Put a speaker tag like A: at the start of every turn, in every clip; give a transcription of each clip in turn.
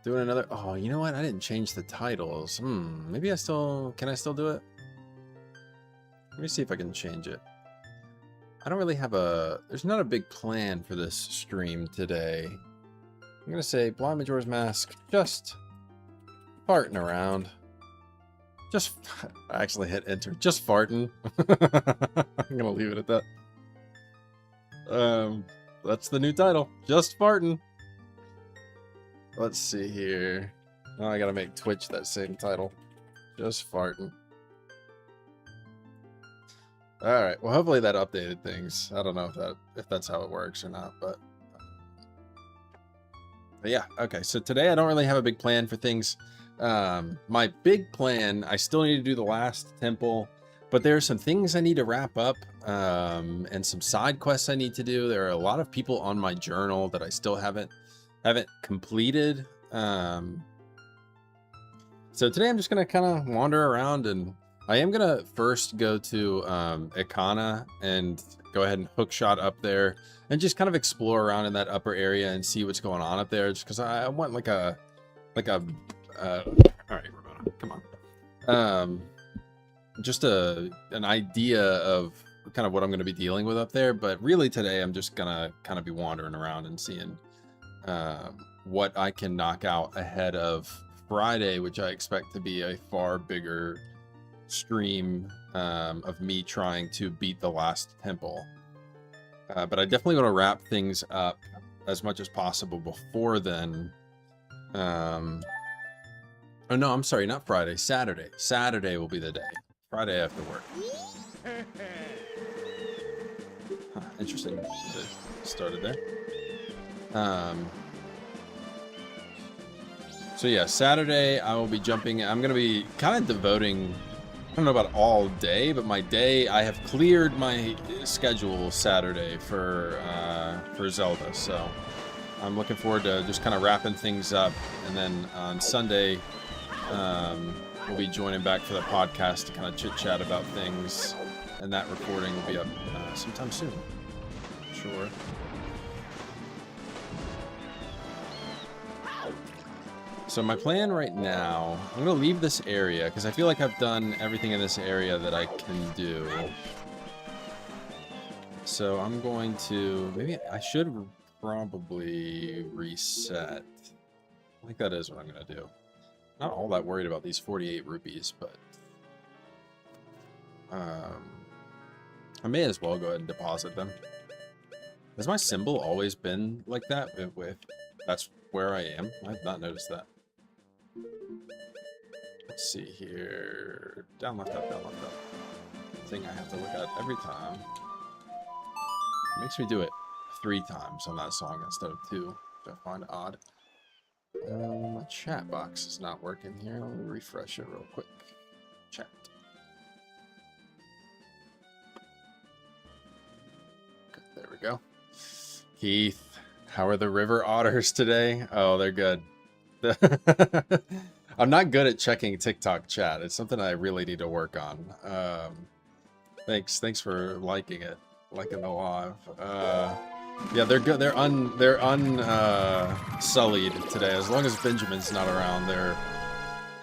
A: Doing another. Oh, you know what? I didn't change the titles. Maybe I still. Can I still do it? Let me see if I can change it. I don't really have a. There's not a big plan for this stream today. I'm gonna say Blind Majora's Mask. Just farting around. Just. I actually hit enter. Just farting. I'm gonna leave it at that. That's the new title. Just farting. Let's see here. Oh, I gotta make Twitch that same title. Just farting. Alright, well hopefully that updated things. I don't know if that's how it works or not, but yeah, okay. So today I don't really have a big plan for things. My big plan, I still need to do the last temple, but there are some things I need to wrap up, and some side quests I need to do. There are a lot of people on my journal that I still haven't completed. So today I'm just gonna kind of wander around, and I am gonna first go to Ikana and go ahead and hookshot up there and just kind of explore around in that upper area and see what's going on up there, just because I want all right, Ramona, come on. Just an idea of kind of what I'm going to be dealing with up there, but really today I'm just gonna kind of be wandering around and seeing what I can knock out ahead of Friday, which I expect to be a far bigger stream of me trying to beat the last temple. But I definitely want to wrap things up as much as possible before then. Oh no, I'm sorry, not Friday, Saturday. Saturday will be the day. Friday after work. Huh, interesting. Started there. So yeah, Saturday I will be jumping. I'm gonna be kind of devoting, I don't know about all day, but my day, I have cleared my schedule Saturday for Zelda. So I'm looking forward to just kind of wrapping things up, and then on Sunday we'll be joining back for the podcast to kind of chit chat about things, and that recording will be up sometime soon. Sure. So my plan right now, I'm going to leave this area because I feel like I've done everything in this area that I can do. So I'm going to, maybe I should probably reset. I think that is what I'm going to do. Not all that worried about these 48 rupees, but I may as well go ahead and deposit them. Has my symbol always been like that? If that's where I am? I've not noticed that. Let's see here. Down, left, up, down, left, up. Thing I have to look at every time. It makes me do it 3 times on that song instead of 2, which I find odd. My chat box is not working here. Let me refresh it real quick. Chat. Okay, there we go. Keith, how are the river otters today? Oh, they're good. I'm not good at checking TikTok chat. It's something I really need to work on. Thanks for liking it, liking the live. Yeah, they're good. They're sullied today. As long as Benjamin's not around, they're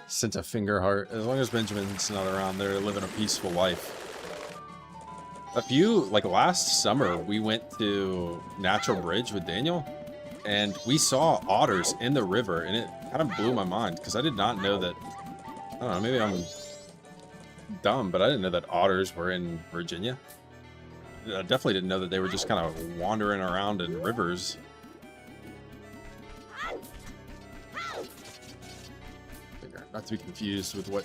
A: sent a finger heart. As long as Benjamin's not around, they're living a peaceful life. Like last summer, we went to Natural Bridge with Daniel, and we saw otters in the river, and it kind of blew my mind because I did not know that. I don't know, maybe I'm dumb, but I didn't know that otters were in Virginia. I definitely didn't know that they were just kind of wandering around in rivers. Not to be confused with what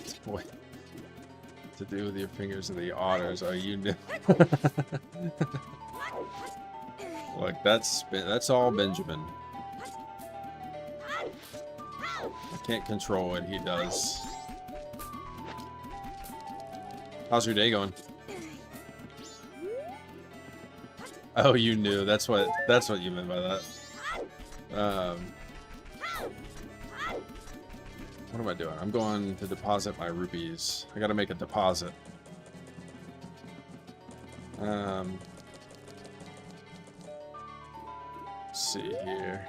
A: to do with your fingers of the otters. Oh, you knew. Look, that's all Benjamin. I can't control what he does. How's your day going? Oh, you knew. That's what you meant by that. What am I doing? I'm going to deposit my rupees. I gotta make a deposit. Let's see here.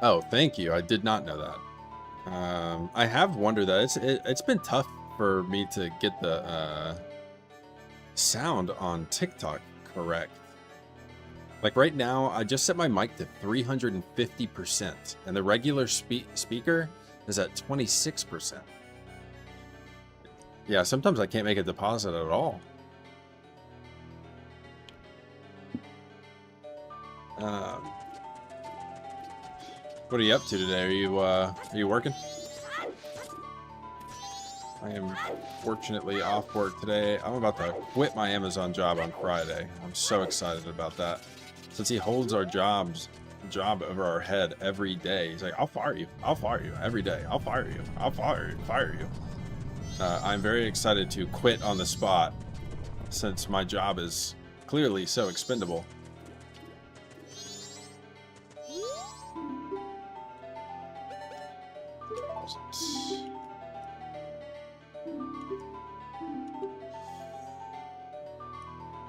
A: Oh, thank you. I did not know that. I have wondered that. It's been tough for me to get the sound on TikTok correct. Like right now, I just set my mic to 350%, and the regular speaker is at 26%. Yeah, sometimes I can't make a deposit at all. What are you up to today? Are you working? I am fortunately off work today. I'm about to quit my Amazon job on Friday. I'm so excited about that. Since he holds our job over our head every day. He's like, I'll fire you. I'll fire you every day. I'll fire you. I'll fire you. I'm very excited to quit on the spot since my job is clearly so expendable.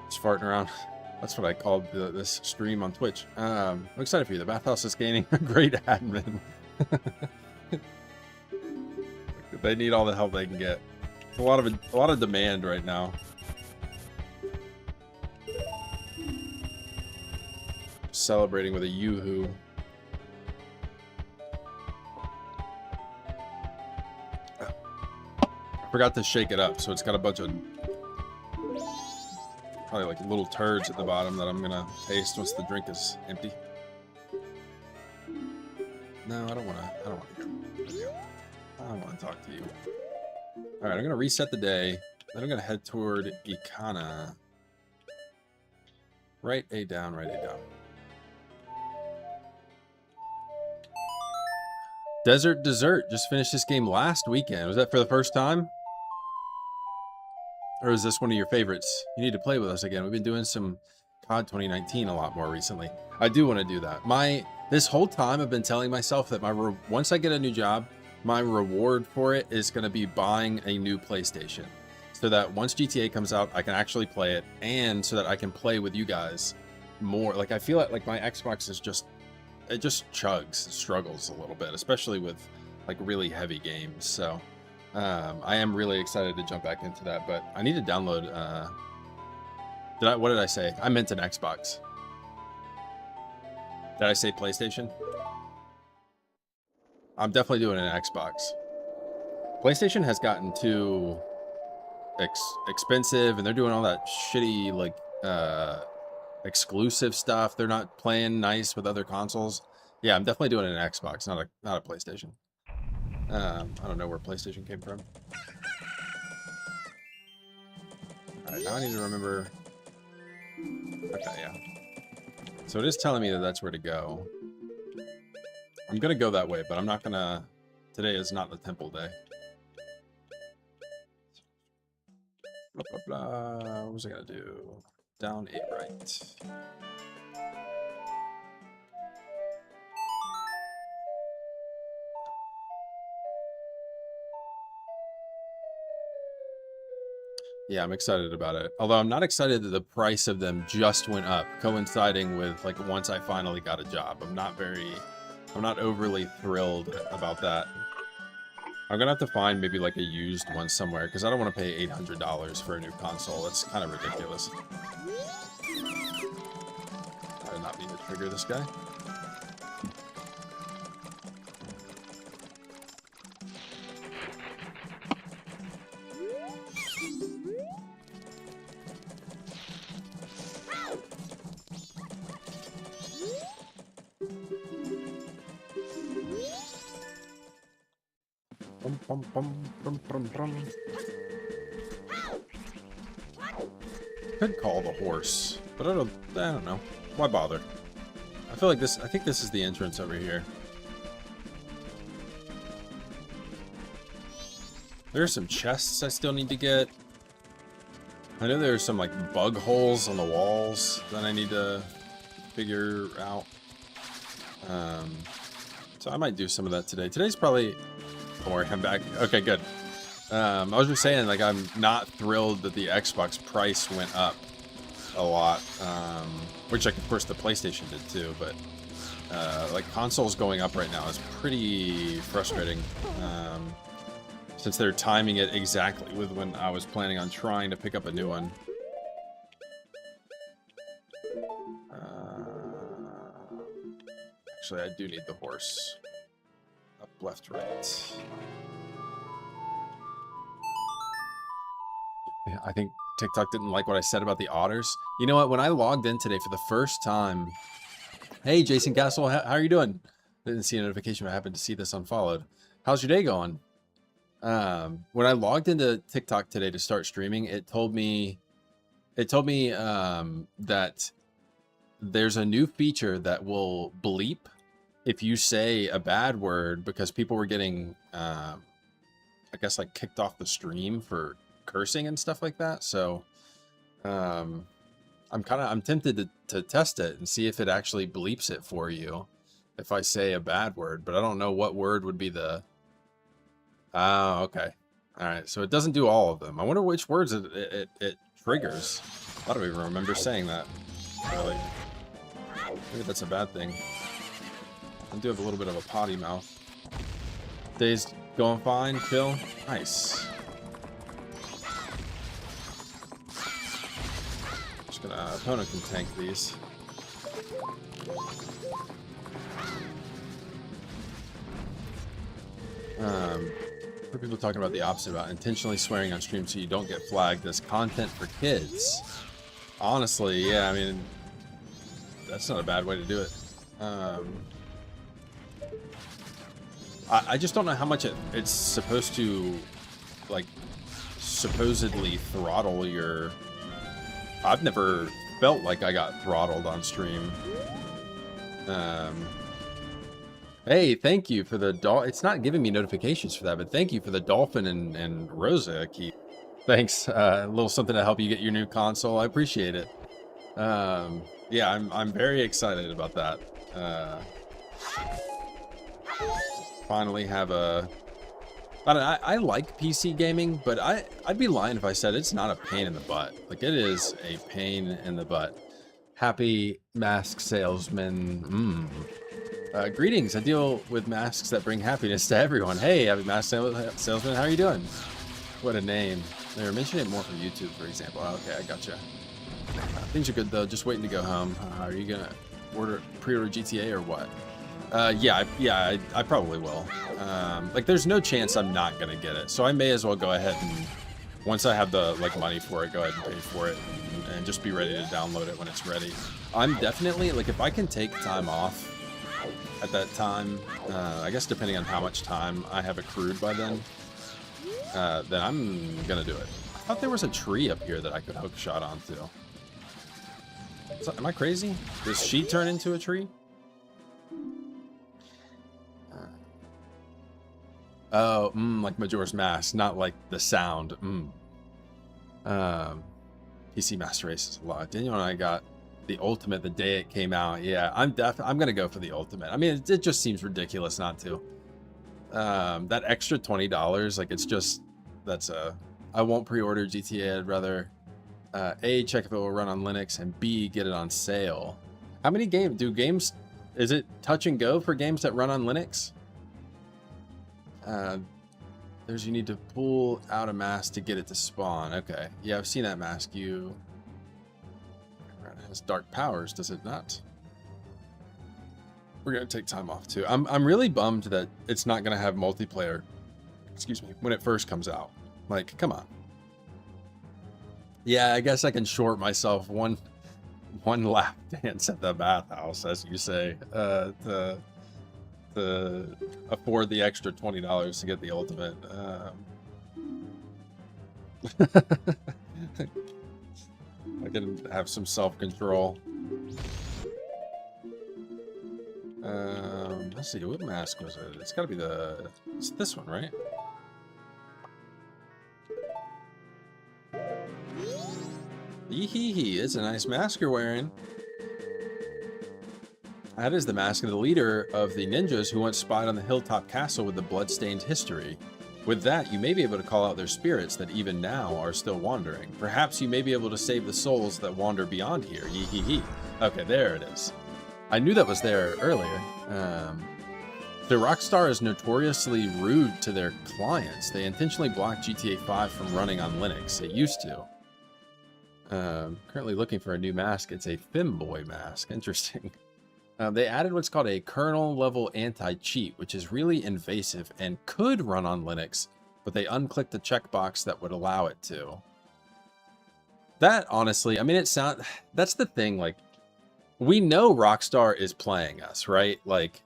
A: Just farting around. That's what I called this stream on Twitch. I'm excited for you. The bathhouse is gaining a great admin. They need all the help they can get. A lot of demand right now. Celebrating with a yoo-hoo. I forgot to shake it up, so it's got a bunch of probably like little turds at the bottom that I'm gonna taste once the drink is empty. No, I don't want to talk to you. All right, I'm gonna reset the day. Then I'm gonna head toward Ikana. Write A down. Desert Dessert just finished this game last weekend. Was that for the first time? Or is this one of your favorites? You need to play with us again. We've been doing some COD 2019 a lot more recently. I do want to do that. This whole time I've been telling myself that once I get a new job, my reward for it is going to be buying a new PlayStation. So that once GTA comes out, I can actually play it, and so that I can play with you guys more. Like, I feel like my Xbox is just struggles a little bit, especially with like really heavy games. So I am really excited to jump back into that, but I need to download what did I say? I meant an Xbox. Did I say PlayStation? I'm definitely doing an Xbox. PlayStation has gotten too expensive, and they're doing all that shitty like exclusive stuff. They're not playing nice with other consoles. Yeah, I'm definitely doing an Xbox, not a PlayStation. I don't know where PlayStation came from. All right, now I need to remember. Okay, yeah. So it is telling me that that's where to go. I'm gonna go that way, but I'm not gonna. Today is not the temple day. Blah blah blah. What was I gonna do? Down 8 right. Yeah, I'm excited about it. Although I'm not excited that the price of them just went up, coinciding with like once I finally got a job. I'm not overly thrilled about that. I'm gonna have to find maybe like a used one somewhere because I don't want to pay $800 for a new console. That's kind of ridiculous. I did not mean to trigger this guy. Could call the horse, but I don't know. Why bother? I think this is the entrance over here. There's some chests I still need to get. I know there's some like bug holes on the walls that I need to figure out. So I might do some of that today. Today's probably. Don't worry, I'm back. Okay, good. I was just saying, like, I'm not thrilled that the Xbox price went up a lot, which, like, of course, the PlayStation did too. But like consoles going up right now is pretty frustrating. Since they're timing it exactly with when I was planning on trying to pick up a new one. Actually, I do need the horse. Up, left, right. Yeah, I think TikTok didn't like what I said about the otters. You know what? When I logged in today for the first time... Hey, Jason Castle, how are you doing? I didn't see a notification, but I happened to see this unfollowed. How's your day going? When I logged into TikTok today to start streaming, it told me that there's a new feature that will bleep if you say a bad word, because people were getting, I guess, like kicked off the stream for cursing and stuff like that. So, I'm tempted to test it and see if it actually bleeps it for you if I say a bad word, but I don't know what word would be the... Oh, okay. All right, so it doesn't do all of them. I wonder which words it triggers. I don't even remember saying that. Really. Maybe that's a bad thing. I do have a little bit of a potty mouth. Day's going fine, chill. Nice. Just gonna... Opponent can tank these. For people talking about the opposite, about intentionally swearing on stream so you don't get flagged as content for kids. Honestly, yeah, I mean, that's not a bad way to do it. I just don't know how much it's supposed to, like, supposedly throttle your... I've never felt like I got throttled on stream. Hey, thank you for the it's not giving me notifications for that, but thank you for the dolphin and Rosa key. Thanks. A little something to help you get your new console. I appreciate it. Yeah, I'm very excited about that. Finally have a... I like PC gaming, but I'd be lying if I said it's not a pain in the butt. Like, it is a pain in the butt. Happy mask salesman. Greetings. I deal with masks that bring happiness to everyone. Hey, happy mask salesman. How are you doing? What a name. They were mentioning it more for YouTube, for example. Okay, I gotcha. Things are good, though. Just waiting to go home. Are you going to pre-order GTA or what? Yeah, I probably will. Like, there's no chance I'm not going to get it. So I may as well go ahead and, once I have the, like, money for it, go ahead and pay for it and just be ready to download it when it's ready. I'm definitely, like, if I can take time off at that time, I guess depending on how much time I have accrued by then I'm gonna do it. I thought there was a tree up here that I could hook shot onto. So, am I crazy? Does she turn into a tree? Oh, like Majora's Mask, not like the sound. PC Master Race is a lot. Daniel and I got the ultimate the day it came out. Yeah, I'm gonna go for the ultimate. I mean, it just seems ridiculous not to. That extra $20, like, it's just, I won't pre-order GTA. I'd rather A, check if it will run on Linux, and B, get it on sale. How many games is it touch and go for games that run on Linux? You need to pull out a mask to get it to spawn. Okay, yeah, I've seen that mask. It has dark powers, does it not? We're gonna take time off too. I'm really bummed that it's not gonna have multiplayer, excuse me, when it first comes out. Like, come on. Yeah, I guess I can short myself one lap dance at the bathhouse, as you say, to afford the extra $20 to get the ultimate. I can have some self-control. Let's see, what mask was it? It's gotta be it's this one, right? Yee-hee-hee, it's a nice mask you're wearing. That is the mask of the leader of the ninjas who once spied on the hilltop castle with the blood-stained history. With that, you may be able to call out their spirits that even now are still wandering. Perhaps you may be able to save the souls that wander beyond here. Yee-hee-hee. Okay, there it is. I knew that was there earlier. The Rockstar is notoriously rude to their clients. They intentionally blocked GTA 5 from running on Linux. It used to. Currently looking for a new mask. It's a femboy mask. Interesting. They added what's called a kernel-level anti-cheat, which is really invasive and could run on Linux, but they unclicked the checkbox that would allow it to. That, honestly, I mean, that's the thing, like, we know Rockstar is playing us, right? Like,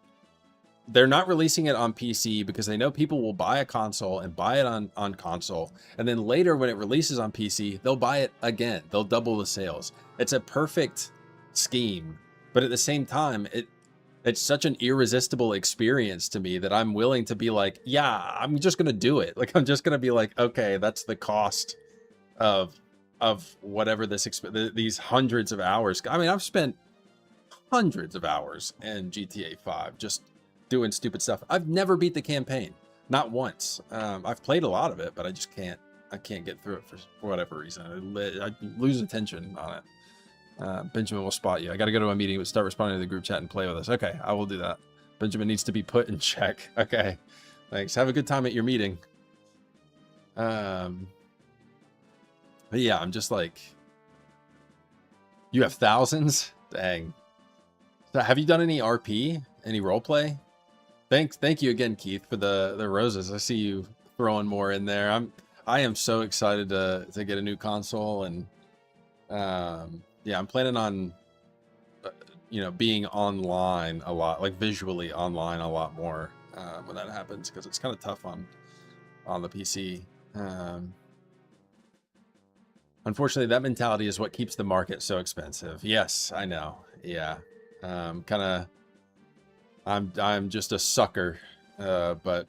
A: they're not releasing it on PC because they know people will buy a console and buy it on console. And then later when it releases on PC, they'll buy it again. They'll double the sales. It's a perfect scheme. But at the same time, it's such an irresistible experience to me that I'm willing to be like, yeah, I'm just going to do it. Like, I'm just going to be like, okay, that's the cost of whatever these hundreds of hours. I mean, I've spent hundreds of hours in GTA 5 just doing stupid stuff. I've never beat the campaign, not once. I've played a lot of it, but I can't get through it for whatever reason. I lose attention on it. Benjamin will spot you. I got to go to a meeting, but start responding to the group chat and play with us. Okay, I will do that. Benjamin needs to be put in check. Okay, thanks. Have a good time at your meeting. But yeah, I'm just like, you have thousands? Dang. So have you done any RP? Any roleplay? Thank you again, Keith, for the roses. I see you throwing more in there. I am so excited to get a new console, and yeah, I'm planning on being online a lot, like visually online a lot more when that happens, because it's kind of tough on the PC. Unfortunately, that mentality is what keeps the market so expensive. Yes, I know. Yeah, I'm just a sucker, but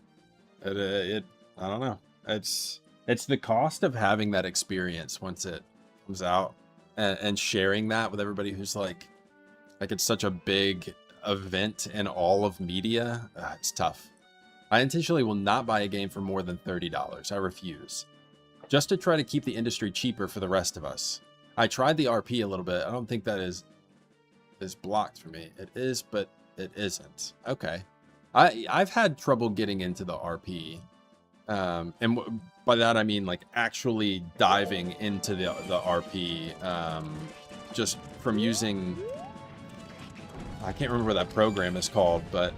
A: I don't know. It's the cost of having that experience once it comes out, and sharing that with everybody who's like it's such a big event in all of media. It's tough. I intentionally will not buy a game for more than $30. I refuse. Just to try to keep the industry cheaper for the rest of us. I tried the RP a little bit. I don't think that is blocked for me. It is, but it isn't. Okay. I've had trouble getting into the RP. And by that I mean like actually diving into the RP, just from using, I can't remember what that program is called, but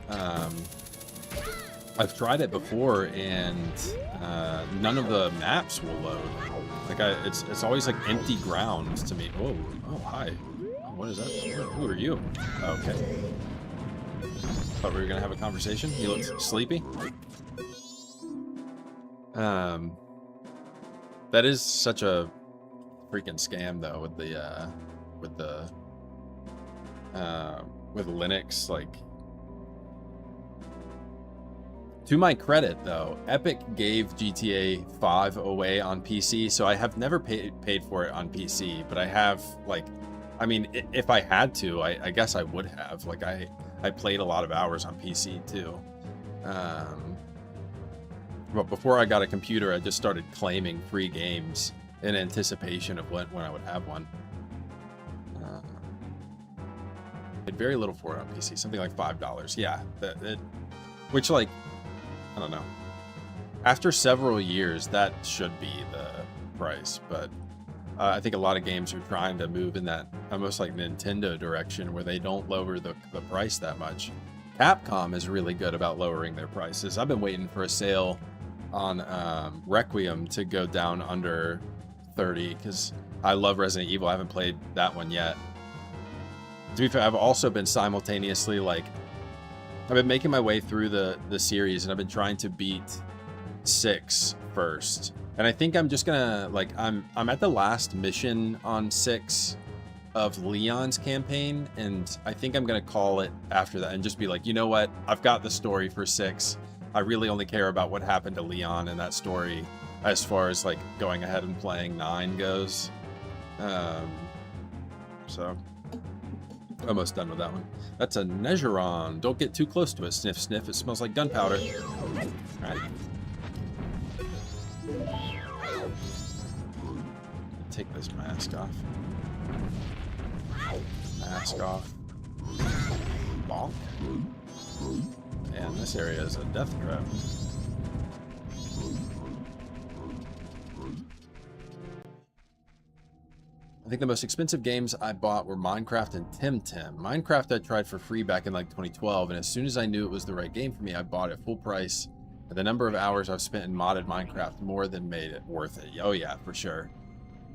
A: I've tried it before, and none of the maps will load. Like it's always like empty ground to me. Oh, hi. What is that? Who are you? Okay. Thought we were gonna have a conversation. You look sleepy. That is such a freaking scam though, with Linux. Like, to my credit though, Epic gave GTA 5 away on PC, so I have never paid for it on PC, but I have, like, I mean, if I had to, I guess I would have. Like, I played a lot of hours on PC too. But before I got a computer, I just started claiming free games in anticipation of when I would have one. Paid very little for it on PC, something like $5. Yeah, which, like, I don't know. After several years, that should be the price, but I think a lot of games are trying to move in that almost like Nintendo direction, where they don't lower the price that much. Capcom is really good about lowering their prices. I've been waiting for a sale on Requiem to go down under 30, because I love Resident Evil. I haven't played that one yet. To be fair, I've also been simultaneously, like, I've been making my way through the series, and I've been trying to beat 6 first. And I think I'm just gonna, like, I'm at the last mission on 6 of Leon's campaign, and I think I'm gonna call it after that and just be like, you know what? I've got the story for 6. I really only care about what happened to Leon in that story, as far as, like, going ahead and playing 9 goes. So almost done with that one. That's a Negeron. Don't get too close to it. Sniff, sniff. It smells like gunpowder. All right. Take this mask off. Mask off. Bonk. And this area is a death trap. I think the most expensive games I bought were Minecraft and Tim. Minecraft I tried for free back in like 2012, and as soon as I knew it was the right game for me, I bought it full price. And the number of hours I've spent in modded Minecraft more than made it worth it. Oh yeah, for sure.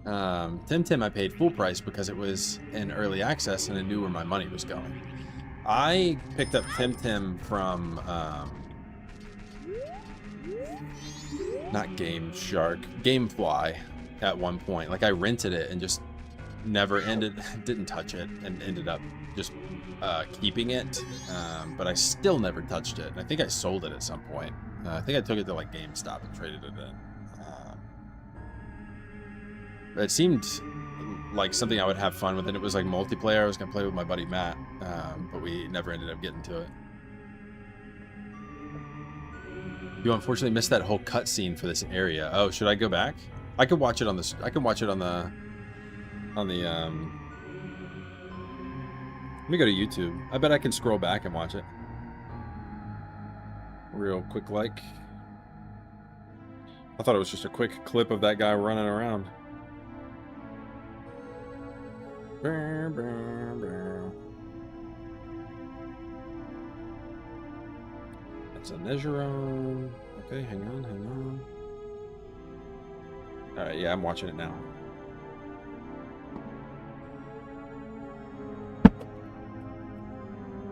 A: Tim I paid full price because it was in early access and I knew where my money was going. I picked up Tim from not Game Shark, Gamefly at one point. Like I rented it and just never didn't touch it, and ended up just keeping it, but I still never touched it. I think I sold it at some point. I think I took it to like GameStop and traded it in. It seemed like something I would have fun with, and it was like multiplayer. I was gonna play with my buddy Matt, but we never ended up getting to it. You unfortunately missed that whole cutscene for this area. Oh, should I go back? I could watch it on this. I can watch it on the. Let me go to YouTube. I bet I can scroll back and watch it. Real quick like. I thought it was just a quick clip of that guy running around. That's a Majora. Okay, hang on. Alright, yeah, I'm watching it now.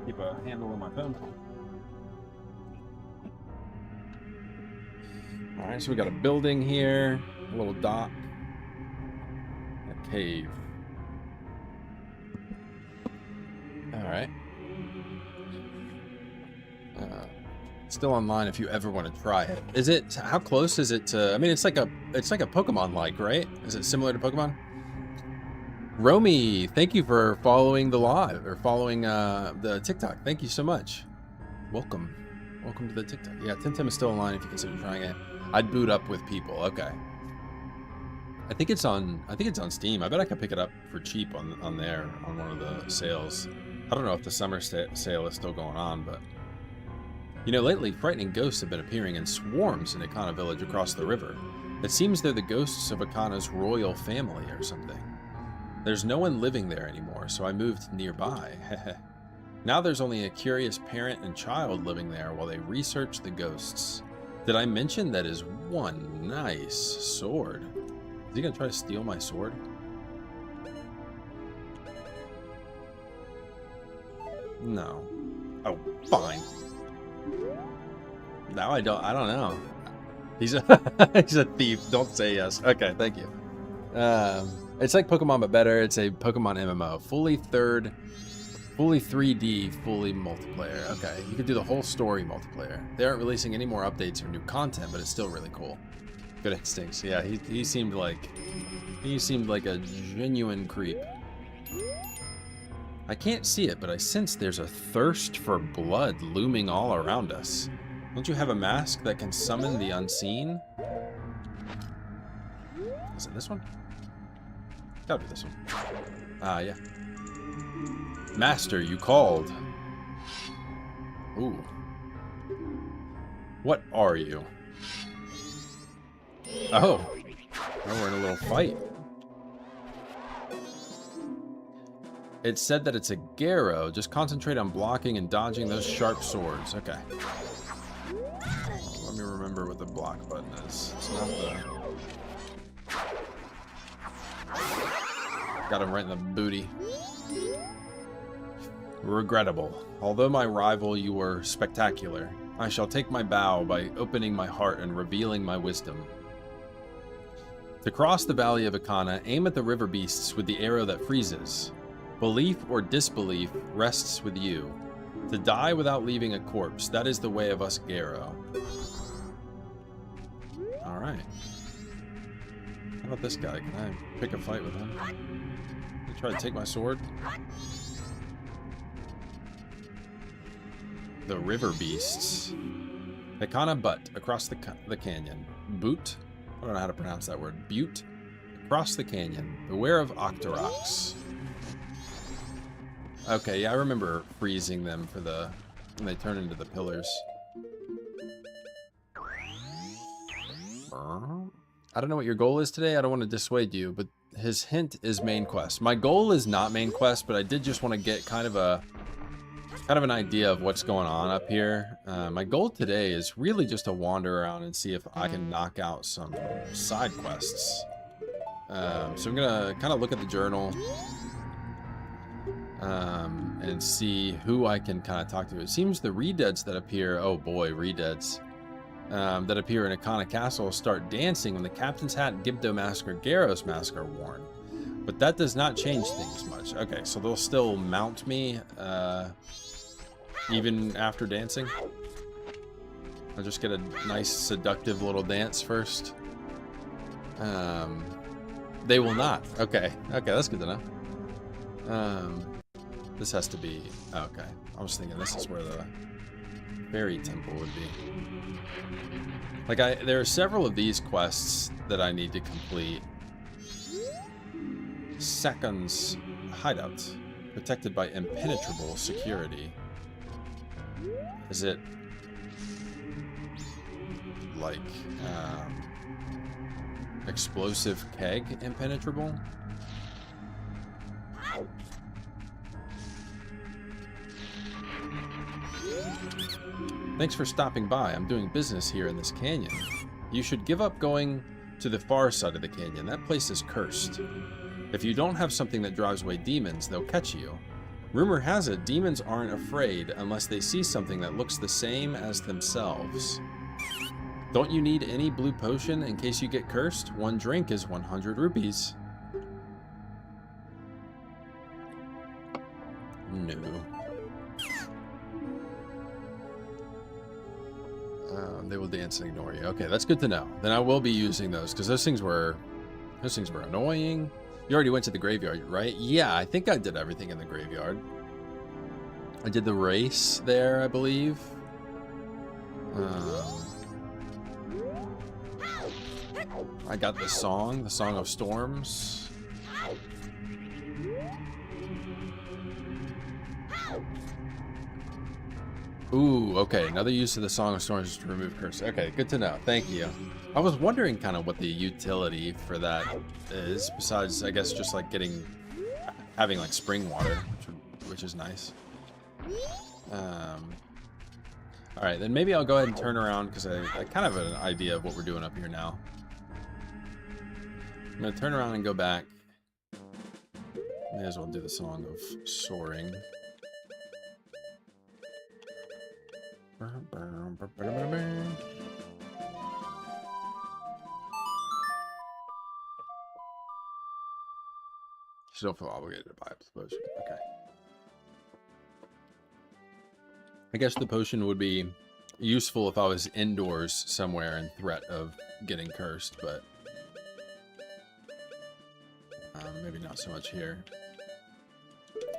A: Keep a handle on my phone. Alright, so we got a building here, a little dock, a cave. Alright. Still online if you ever want to try it. Is it, how close is it to, I mean, it's like a Pokemon like, right? Is it similar to Pokemon? Romy, thank you for following the live, or following the TikTok. Thank you so much. Welcome to the TikTok. Yeah, Tim is still online if you consider trying it. I'd boot up with people. Okay. I think it's on Steam. I bet I could pick it up for cheap on there, on one of the sales. I don't know if the summer sale is still going on, but you know, lately frightening ghosts have been appearing in swarms in Akana village across the river. It seems they're the ghosts of Akana's royal family or something. There's no one living there anymore, so I moved nearby. Now there's only a curious parent and child living there while they research the ghosts. Did I mention that is one nice sword? Is he gonna try to steal my sword? No. Oh, fine. Now I don't know. He's a thief. Don't say yes. Okay, thank you. It's like Pokemon but better. It's a Pokemon MMO. Fully 3D, fully multiplayer. Okay, you could do the whole story multiplayer. They aren't releasing any more updates or new content, but it's still really cool. Good instincts. Yeah, he seemed like a genuine creep. I can't see it, but I sense there's a thirst for blood looming all around us. Don't you have a mask that can summon the unseen? Is it this one? Gotta be this one. Ah, yeah. Master, you called. Ooh. What are you? Oh. Oh, we're in a little fight. It said that it's a Gyaro. Just concentrate on blocking and dodging those sharp swords. Okay. Let me remember what the block button is. It's not the... Got him right in the booty. Regrettable. Although my rival, you were spectacular. I shall take my bow by opening my heart and revealing my wisdom. To cross the valley of Akana, aim at the river beasts with the arrow that freezes. Belief or disbelief rests with you. To die without leaving a corpse, that is the way of us Gyaro. Alright. How about this guy? Can I pick a fight with him? He try to take my sword? The river beasts. Akana Butte, across the canyon. Boot? I don't know how to pronounce that word. Butte? Across the canyon. Beware of Octoroks. Okay, yeah, I remember freezing them for the when they turn into the pillars. I don't know what your goal is today. I don't want to dissuade you, but his hint is main quest. My goal is not main quest, but I did just want to get kind of an idea of what's going on up here. My goal today is really just to wander around and see if I can knock out some side quests. So I'm gonna kind of look at the journal and see who I can kind of talk to. It seems the Redeads that appear, oh boy, Redeads, that appear in Akana Castle start dancing when the Captain's Hat, Gibdo Mask, or Garros Mask are worn. But that does not change things much. Okay, so they'll still mount me even after dancing. I'll just get a nice seductive little dance first. They will not. Okay, that's good to know. This has to be, okay. I was thinking this is where the fairy temple would be. Like, there are several of these quests that I need to complete. Sakon's hideout, protected by impenetrable security. Is it like explosive keg impenetrable? Thanks for stopping by. I'm doing business here in this canyon. You should give up going to the far side of the canyon. That place is cursed. If you don't have something that drives away demons, they'll catch you. Rumor has it, demons aren't afraid unless they see something that looks the same as themselves. Don't you need any blue potion in case you get cursed? One drink is 100 rupees. No. They will dance and ignore you. Okay, that's good to know. Then I will be using those because those things were annoying. You already went to the graveyard, right? Yeah, I think I did everything in the graveyard. I did the race there, I believe. I got the Song of Storms. Ooh, okay. Another use of the Song of Storms is to remove curse. Okay, good to know. Thank you. I was wondering kind of what the utility for that is, besides, I guess, just like having like spring water, which is nice. All right, then maybe I'll go ahead and turn around because I kind of have an idea of what we're doing up here now. I'm gonna turn around and go back. May as well do the Song of Soaring. Still feel obligated to buy a potion. Okay. I guess the potion would be useful if I was indoors somewhere in threat of getting cursed, but maybe not so much here.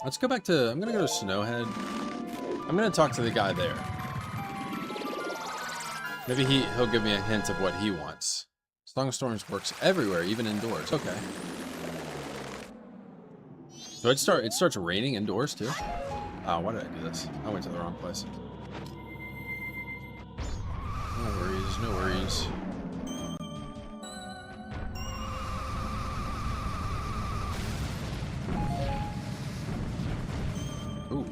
A: Let's go back to, I'm gonna go to Snowhead. I'm gonna talk to the guy there. Maybe he'll give me a hint of what he wants. Song of Storms works everywhere, even indoors. Okay. So it starts raining indoors too? Oh, why did I do this? I went to the wrong place. No worries, no worries. Ooh.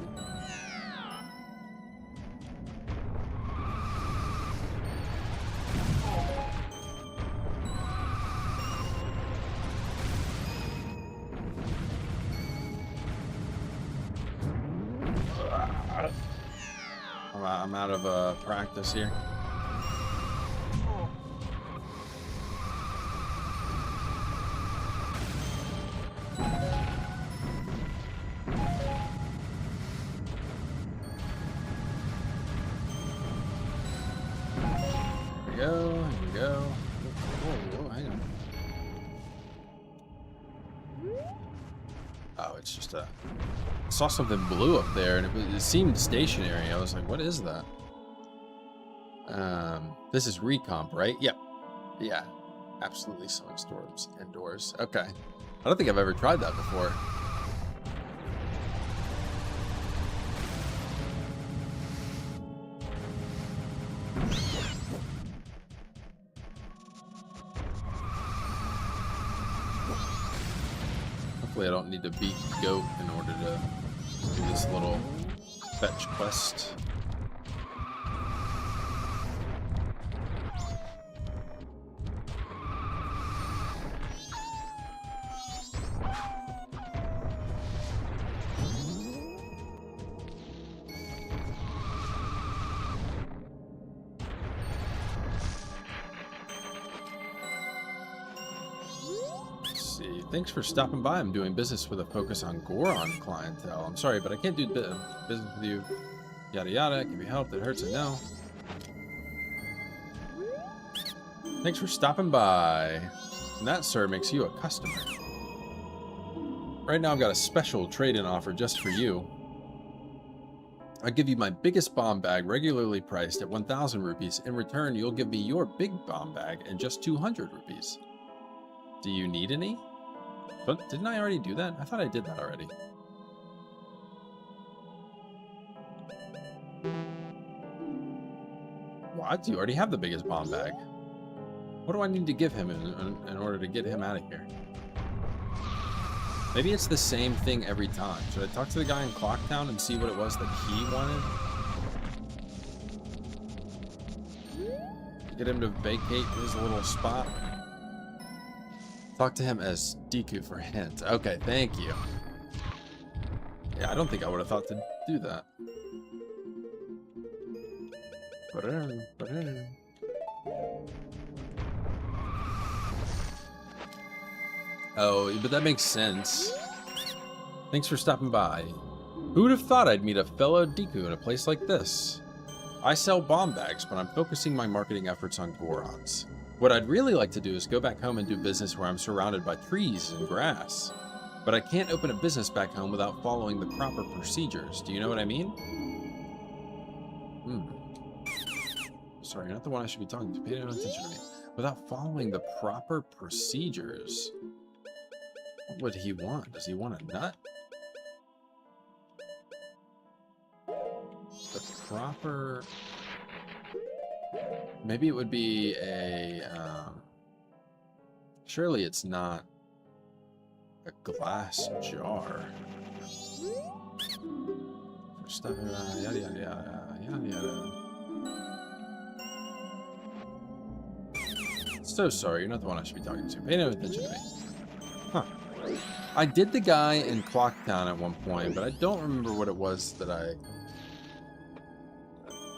A: I'm out of practice here. Here we go. Whoa, hang on. Oh, it's just I saw something blue up there, and it seemed stationary. I was like, what is that? This is recomp, right? Yep. Yeah. Absolutely Song of Storms indoors. Okay. I don't think I've ever tried that before. Hopefully I don't need to beat Goat in order to do this little fetch quest. Thanks for stopping by. I'm doing business with a focus on Goron clientele. I'm sorry, but I can't do business with you. Yada yada. Can be helped. It hurts, I know. Thanks for stopping by. And that, sir, makes you a customer. Right now, I've got a special trade-in offer just for you. I give you my biggest bomb bag, regularly priced at 1,000 rupees. In return, you'll give me your big bomb bag at just 200 rupees. Do you need any? But didn't I already do that? I thought I did that already. What? You already have the biggest bomb bag. What do I need to give him in order to get him out of here? Maybe it's the same thing every time. Should I talk to the guy in Clocktown and see what it was that he wanted? Get him to vacate his little spot. Talk to him as Deku for hint. Okay, thank you. Yeah, I don't think I would have thought to do that. Oh, but that makes sense. Thanks for stopping by. Who would have thought I'd meet a fellow Deku in a place like this? I sell bomb bags, but I'm focusing my marketing efforts on Gorons. What I'd really like to do is go back home and do business where I'm surrounded by trees and grass. But I can't open a business back home without following the proper procedures. Do you know what I mean? Sorry, not the one I should be talking to. Pay no attention to me. Without following the proper procedures. What would he want? Does he want a nut? The proper... Maybe it would be a... surely it's not a glass jar. Stuff, yada, yada, yada, yada, yada. So sorry, you're not the one I should be talking to. Pay no attention to me. Huh. I did the guy in Clocktown at one point, but I don't remember what it was that I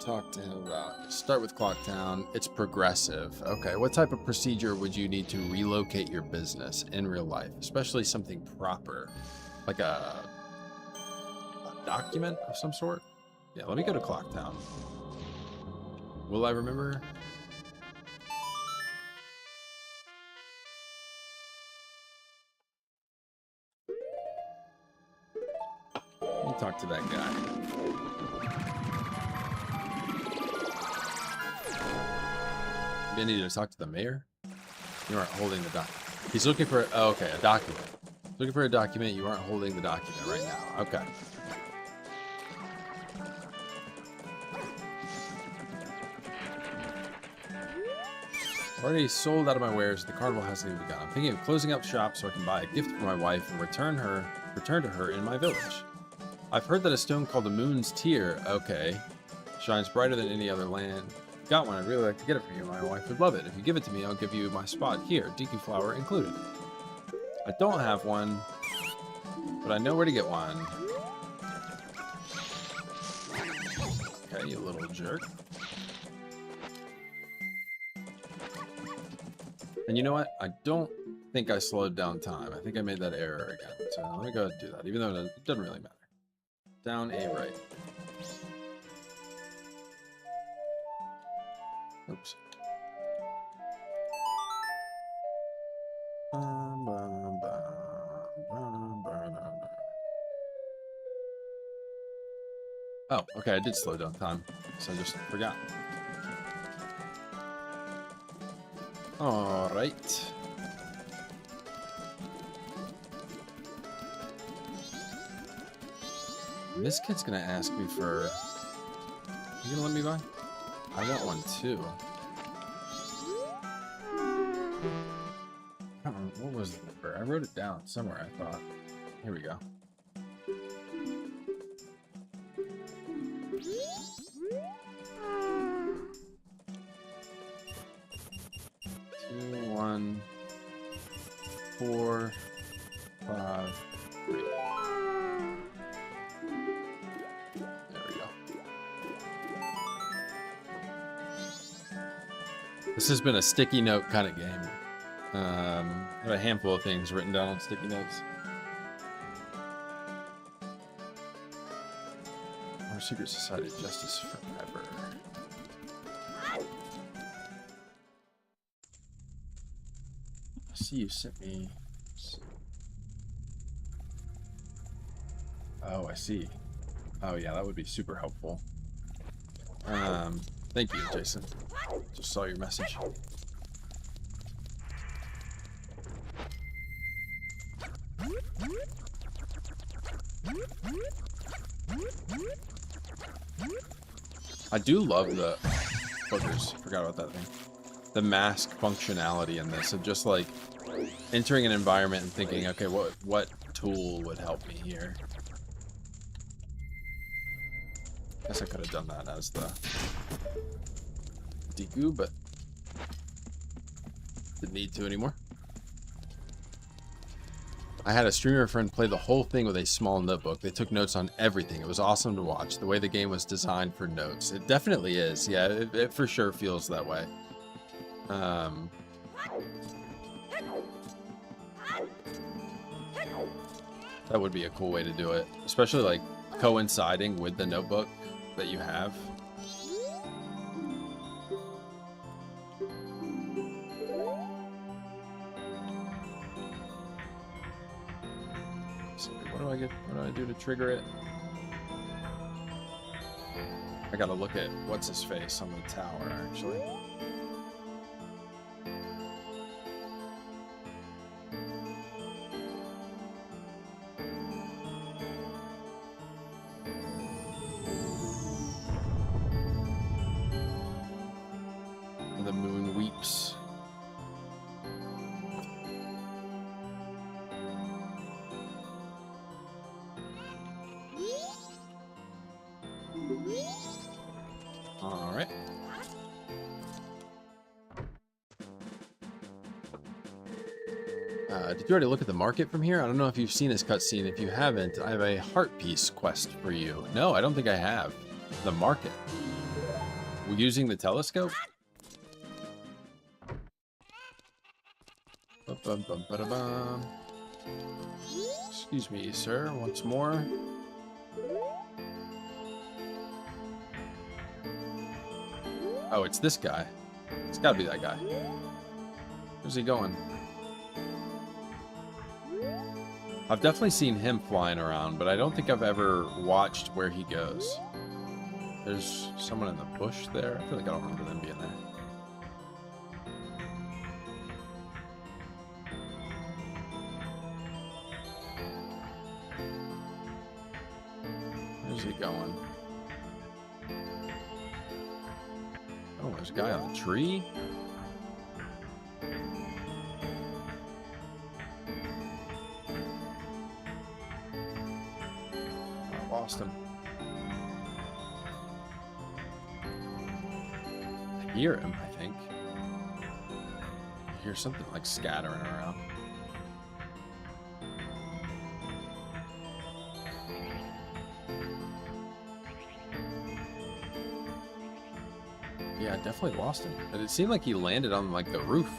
A: talked to him about. Start with Clocktown. It's progressive. Okay, what type of procedure would you need to relocate your business in real life? Especially something proper. Like a document of some sort? Yeah, let me go to Clocktown. Will I remember? Let me talk to that guy. Maybe I need to talk to the mayor? You aren't holding the document. He's looking for, oh, okay, a document. Looking for a document. You aren't holding the document right now. Okay. Already sold out of my wares. The carnival hasn't even begun. I'm thinking of closing up shop so I can buy a gift for my wife and return to her in my village. I've heard that a stone called the Moon's Tear, okay, shines brighter than any other land. Got one. I'd really like to get it for you. My wife would love it. If you give it to me, I'll give you my spot here, Deku flower included. I don't have one, but I know where to get one. Okay, you little jerk. And you know what? I don't think I slowed down time. I think I made that error again. So let me go ahead and do that, even though it doesn't really matter. Down A right. Oops. Oh, okay, I did slow down time, so I just forgot. All right. This kid's gonna ask me for... You gonna let me buy? I want one too. I don't remember, what was the number? I wrote it down somewhere, I thought. Here we go. 2, 1, 4, 5, 3. There we go. This has been a sticky note kind of game. I have a handful of things written down on sticky notes. Our secret society, justice forever. I see you sent me. Oh, I see. Oh yeah, that would be super helpful. Thank you, Jason. Just saw your message. I do love the boogers. Forgot about that thing. The mask functionality in this of just like entering an environment and thinking, okay, what tool would help me here? Guess I could have done that as the Deku, but didn't need to anymore. I had a streamer friend play the whole thing with a small notebook. They took notes on everything. It was awesome to watch. The way the game was designed for notes. It definitely is. Yeah, it for sure feels that way. That would be a cool way to do it. Especially like coinciding with the notebook that you have. What do I do to trigger it? I gotta look at what's his face on the tower, actually. The moon weeps. All right. Did you already look at the market from here? I don't know if you've seen this cutscene. If you haven't, I have a heart piece quest for you. No, I don't think I have. The market. We're using the telescope? Ba-bum-bum-ba-da-bum. Excuse me, sir. Once more. Oh, it's this guy. It's gotta be that guy. Where's he going? I've definitely seen him flying around, but I don't think I've ever watched where he goes. There's someone in the bush there. I feel like I don't remember them being there. Where's he going? Oh, there's a guy on a tree. I lost him. I hear him, I think. I hear something like scattering around. Yeah, I definitely lost him. But it seemed like he landed on like the roof.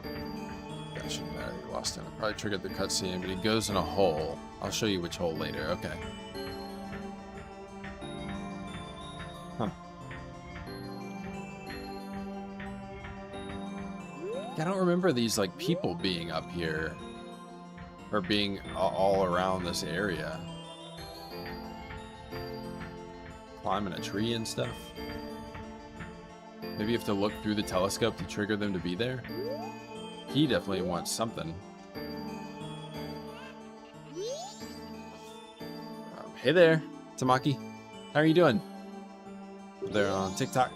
A: That shouldn't matter. He lost him. It probably triggered the cutscene, but he goes in a hole. I'll show you which hole later. Okay. Huh. I don't remember these like people being up here or being all around this area. Climbing a tree and stuff. Maybe you have to look through the telescope to trigger them to be there. He definitely wants something. Hey there, Tamaki. How are you doing? there on TikTok.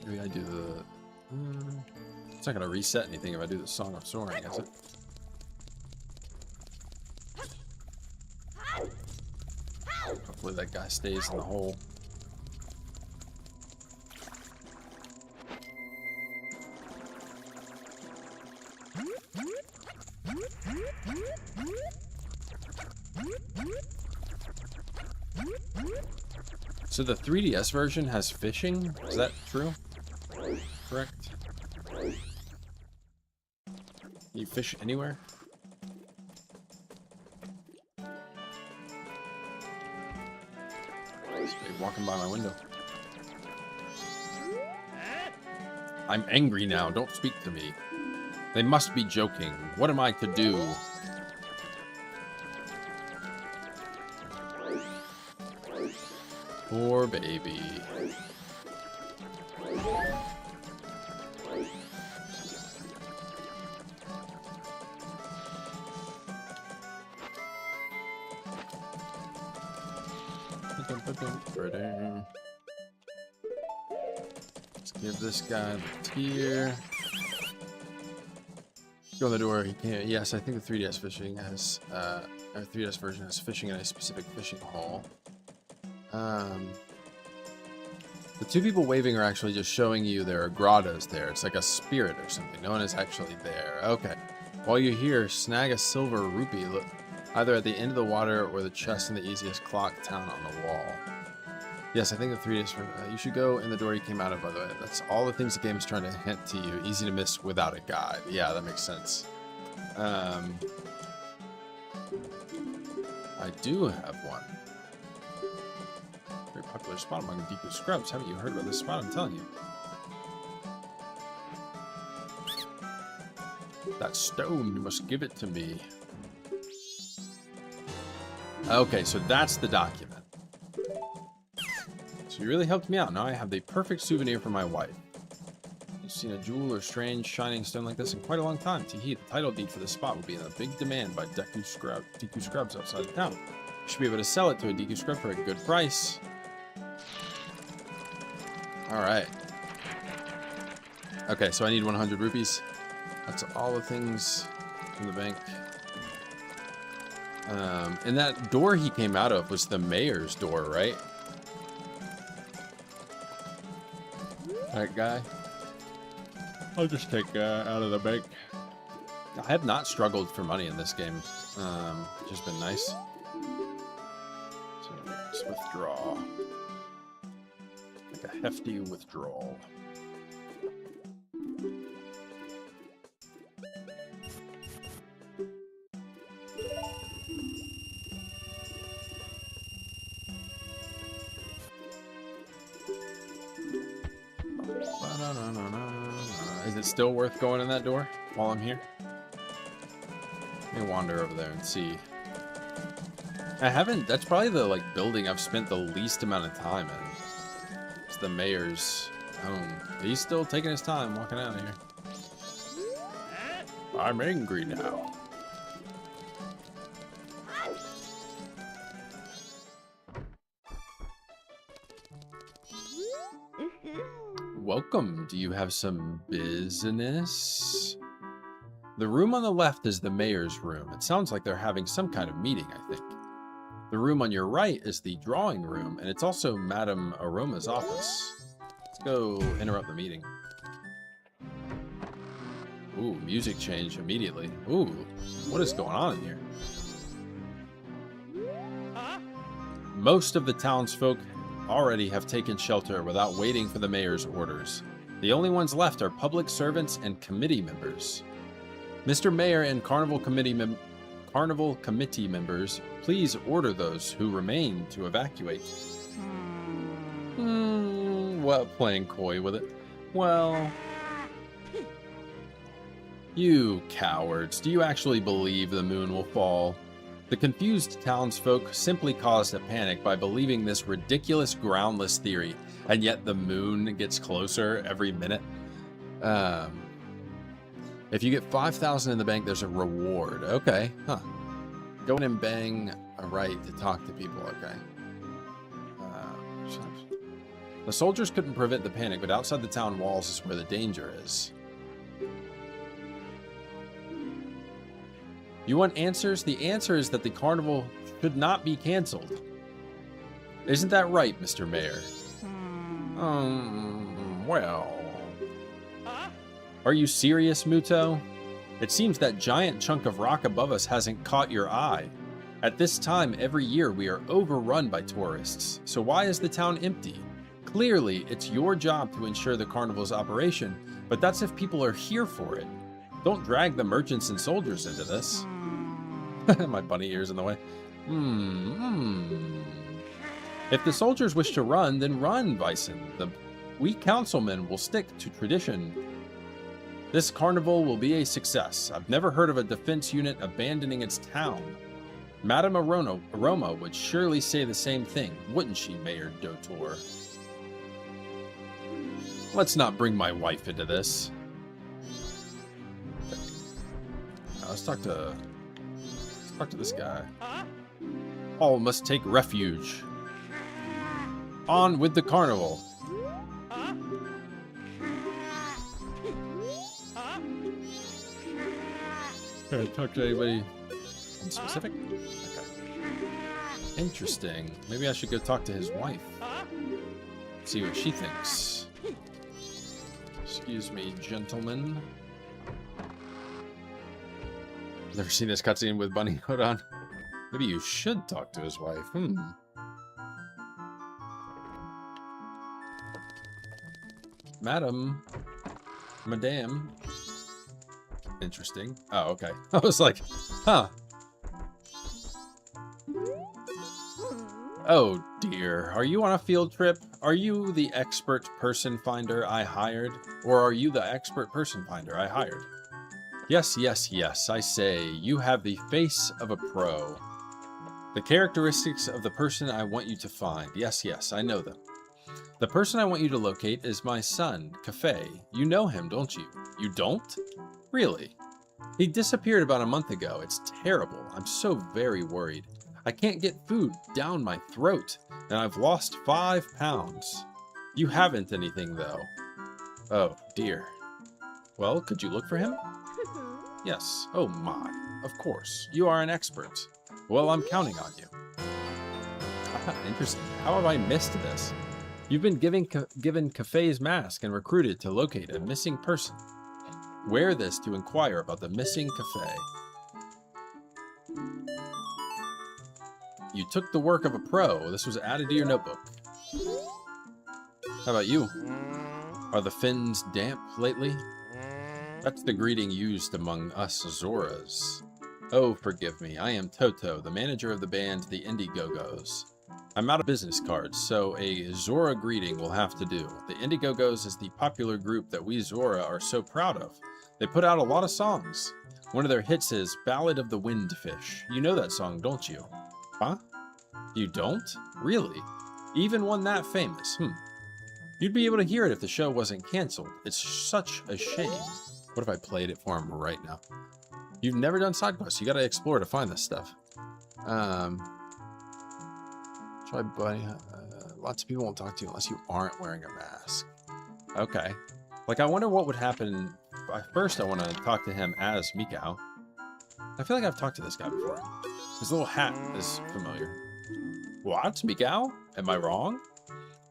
A: Maybe I do the... it's not going to reset anything if I do the Song of Soaring, is it? Hopefully that guy stays in the hole. So the 3DS version has fishing? Is that true? Correct? You fish anywhere? Somebody walking by my window. I'm angry now. Don't speak to me. They must be joking. What am I to do? Poor baby. Let's give this guy the tier. Go on the door. He can't. Yes, I think the 3DS fishing has, or 3DS version has fishing in a specific fishing hole. The two people waving are actually just showing you there are grottos there. It's like a spirit or something. No one is actually there. Okay. While you're here, snag a silver rupee. Look, either at the end of the water or the chest in the easiest clock town on the wall. Yes, I think the 3DS. You should go in the door you came out of, by the way. That's all the things the game is trying to hint to you. Easy to miss without a guide. Yeah, that makes sense. I do have one. Very popular spot among Deku Scrubs. Haven't you heard about this spot? I'm telling you. That stone, you must give it to me. Okay, so that's the document. So you really helped me out. Now I have the perfect souvenir for my wife. You've seen a jewel or strange shining stone like this in quite a long time. Teehee, the title deed for this spot will be in a big demand by Deku Scrubs outside of town. You should be able to sell it to a Deku Scrub for a good price. Alright. Okay, so I need 100 rupees. That's all the things in the bank. And that door he came out of was the mayor's door, right? That guy. I'll just take out of the bank. I have not struggled for money in this game. Which has been nice. So let's withdraw. Like a hefty withdrawal. Is it still worth going in that door while I'm here? Let me wander over there and see. I haven't. That's probably the building I've spent the least amount of time in. It's the mayor's home. He's still taking his time walking out of here. I'm angry now. Welcome. Do you have some business? The room on the left is the mayor's room. It sounds like they're having some kind of meeting, I think. The room on your right is the drawing room, and it's also Madame Aroma's office. Let's go interrupt the meeting. Ooh, music change immediately. Ooh, what is going on in here? Most of the townsfolk already have taken shelter without waiting for the mayor's orders. The only ones left are public servants and committee members. Mr. Mayor and Carnival Committee members, please order those who remain to evacuate. What, playing coy with it? Well... You cowards, do you actually believe the moon will fall? The confused townsfolk simply caused a panic by believing this ridiculous, groundless theory, and yet the moon gets closer every minute. Um, if you get 5,000 in the bank, there's a reward. Okay, huh. Go in and bang a right to talk to people. Okay. The soldiers couldn't prevent the panic, but outside the town walls is where the danger is. You want answers? The answer is that the carnival should not be canceled. Isn't that right, Mr. Mayor? Well... Are you serious, Muto? It seems that giant chunk of rock above us hasn't caught your eye. At this time every year we are overrun by tourists, so why is the town empty? Clearly, it's your job to ensure the carnival's operation, but that's if people are here for it. Don't drag the merchants and soldiers into this. My bunny ear's in the way. If the soldiers wish to run, then run, Bison. We councilmen will stick to tradition. This carnival will be a success. I've never heard of a defense unit abandoning its town. Madame Aroma would surely say the same thing, wouldn't she, Mayor Dotor? Let's not bring my wife into this. Let's talk to this guy. All must take refuge. On with the carnival. Can I talk to anybody in specific? Okay. Interesting. Maybe I should go talk to his wife. See what she thinks. Excuse me, gentlemen. Never seen this cutscene with Bunny. Hold on. Maybe you should talk to his wife. Madam. Madame. Interesting. Oh, okay. I was like, huh. Oh dear. Are you on a field trip? Are you the expert person finder I hired? Or are you the expert person finder I hired? Yes, yes, yes, I say, you have the face of a pro. The characteristics of the person I want you to find. Yes, yes, I know them. The person I want you to locate is my son, Cafe. You know him, don't you? You don't? Really? He disappeared about a month ago. It's terrible. I'm so very worried. I can't get food down my throat, and I've lost 5 pounds. You haven't anything, though. Oh, dear. Well, could you look for him? Yes. Oh, my. Of course. You are an expert. Well, I'm counting on you. Interesting. How have I missed this? You've been given Cafe's mask and recruited to locate a missing person. Wear this to inquire about the missing Cafe. You took the work of a pro. This was added to your notebook. How about you? Are the fins damp lately? That's the greeting used among us Zoras. Oh, forgive me. I am Toto, the manager of the band The Indiegogo's. I'm out of business cards, so a Zora greeting will have to do. The Indiegogos is the popular group that we Zora are so proud of. They put out a lot of songs. One of their hits is Ballad of the Windfish. You know that song, don't you? Huh? You don't? Really? Even one that famous? You'd be able to hear it if the show wasn't canceled. It's such a shame. What if I played it for him right now? You've never done side quests. You gotta explore to find this stuff. Try Bunny. Lots of people won't talk to you unless you aren't wearing a mask. Okay. Like, I wonder what would happen. First, I want to talk to him as Mikau. I feel like I've talked to this guy before. His little hat is familiar. What? Mikau? Am I wrong?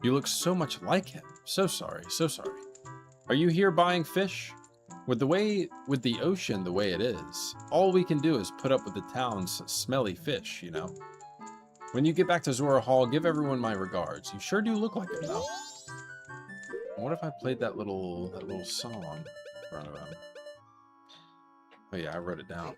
A: You look so much like him. So sorry, so sorry. Are you here buying fish? With the ocean the way it is, all we can do is put up with the town's smelly fish, you know? When you get back to Zora Hall, give everyone my regards. You sure do look like him, though. What if I played that little song in front of him? Oh yeah, I wrote it down.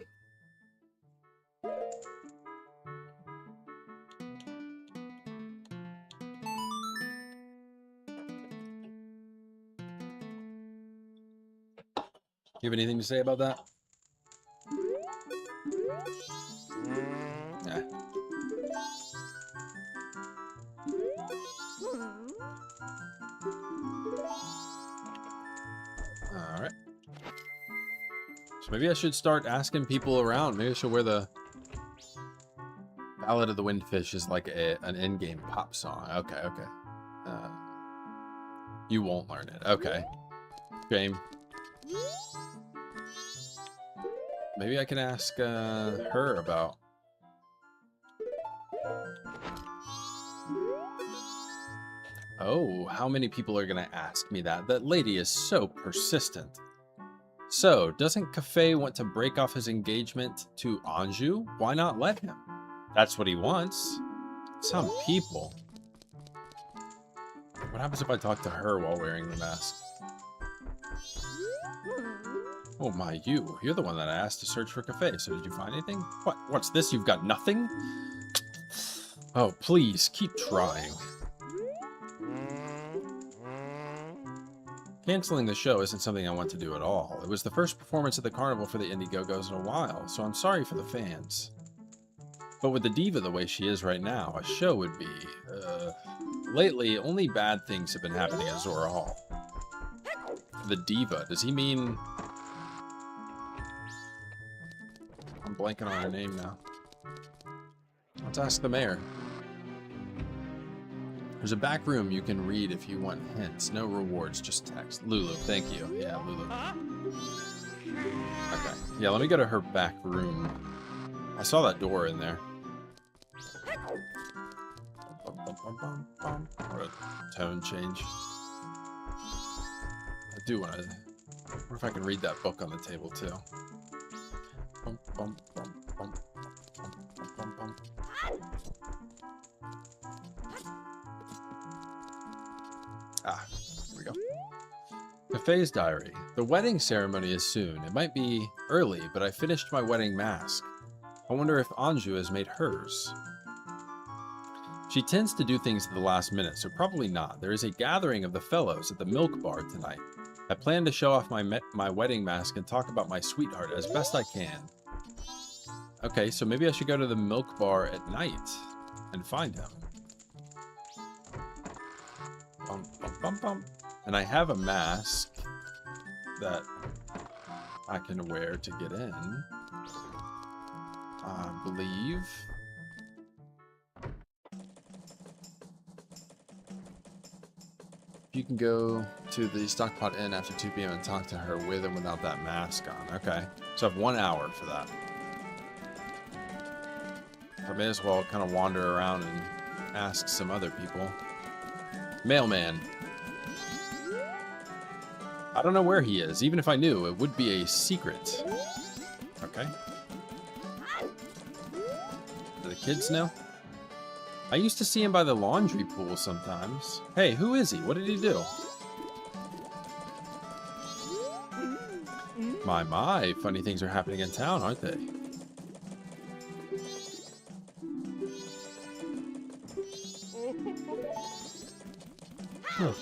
A: You have anything to say about that? Nah. All right. So maybe I should start asking people around. Maybe I should wear the Ballad of the Windfish is like an in-game pop song. Okay, okay. You won't learn it. Okay. Shame. Maybe I can ask her about... Oh, how many people are going to ask me that? That lady is so persistent. So, doesn't Cafe want to break off his engagement to Anju? Why not let him? That's what he wants. Some people. What happens if I talk to her while wearing the mask? Oh my, you're the one that I asked to search for Cafe, so did you find anything? What's this? You've got nothing? Oh, please, keep trying. Canceling the show isn't something I want to do at all. It was the first performance at the carnival for the Indiegogo's in a while, so I'm sorry for the fans. But with the diva the way she is right now, a show would be... Lately, only bad things have been happening at Zora Hall. The diva, does he mean... I'm blanking on her name now. Let's ask the mayor. There's a back room you can read if you want hints. No rewards, just text. Lulu, thank you. Yeah, Lulu. Okay. Yeah, let me go to her back room. I saw that door in there. What a tone change. I do want to... What if I can read that book on the table, too? Ah, here we go. Cafe's diary. The wedding ceremony is soon. It might be early, but I finished my wedding mask. I wonder if Anju has made hers. She tends to do things at the last minute, so probably not. There is a gathering of the fellows at the milk bar tonight. I plan to show off my wedding mask and talk about my sweetheart as best I can. Okay, so maybe I should go to the milk bar at night and find him. Bum, bum, bum, bum. And I have a mask that I can wear to get in, I believe. You can go to the Stockpot Inn after 2 p.m. and talk to her with and without that mask on. Okay, so I have 1 hour for that. I may as well kind of wander around and ask some other people. Mailman. I don't know where he is. Even if I knew, it would be a secret. Okay. Do the kids know? I used to see him by the laundry pool sometimes. Hey, who is he? What did he do? My, funny things are happening in town, aren't they? Huh.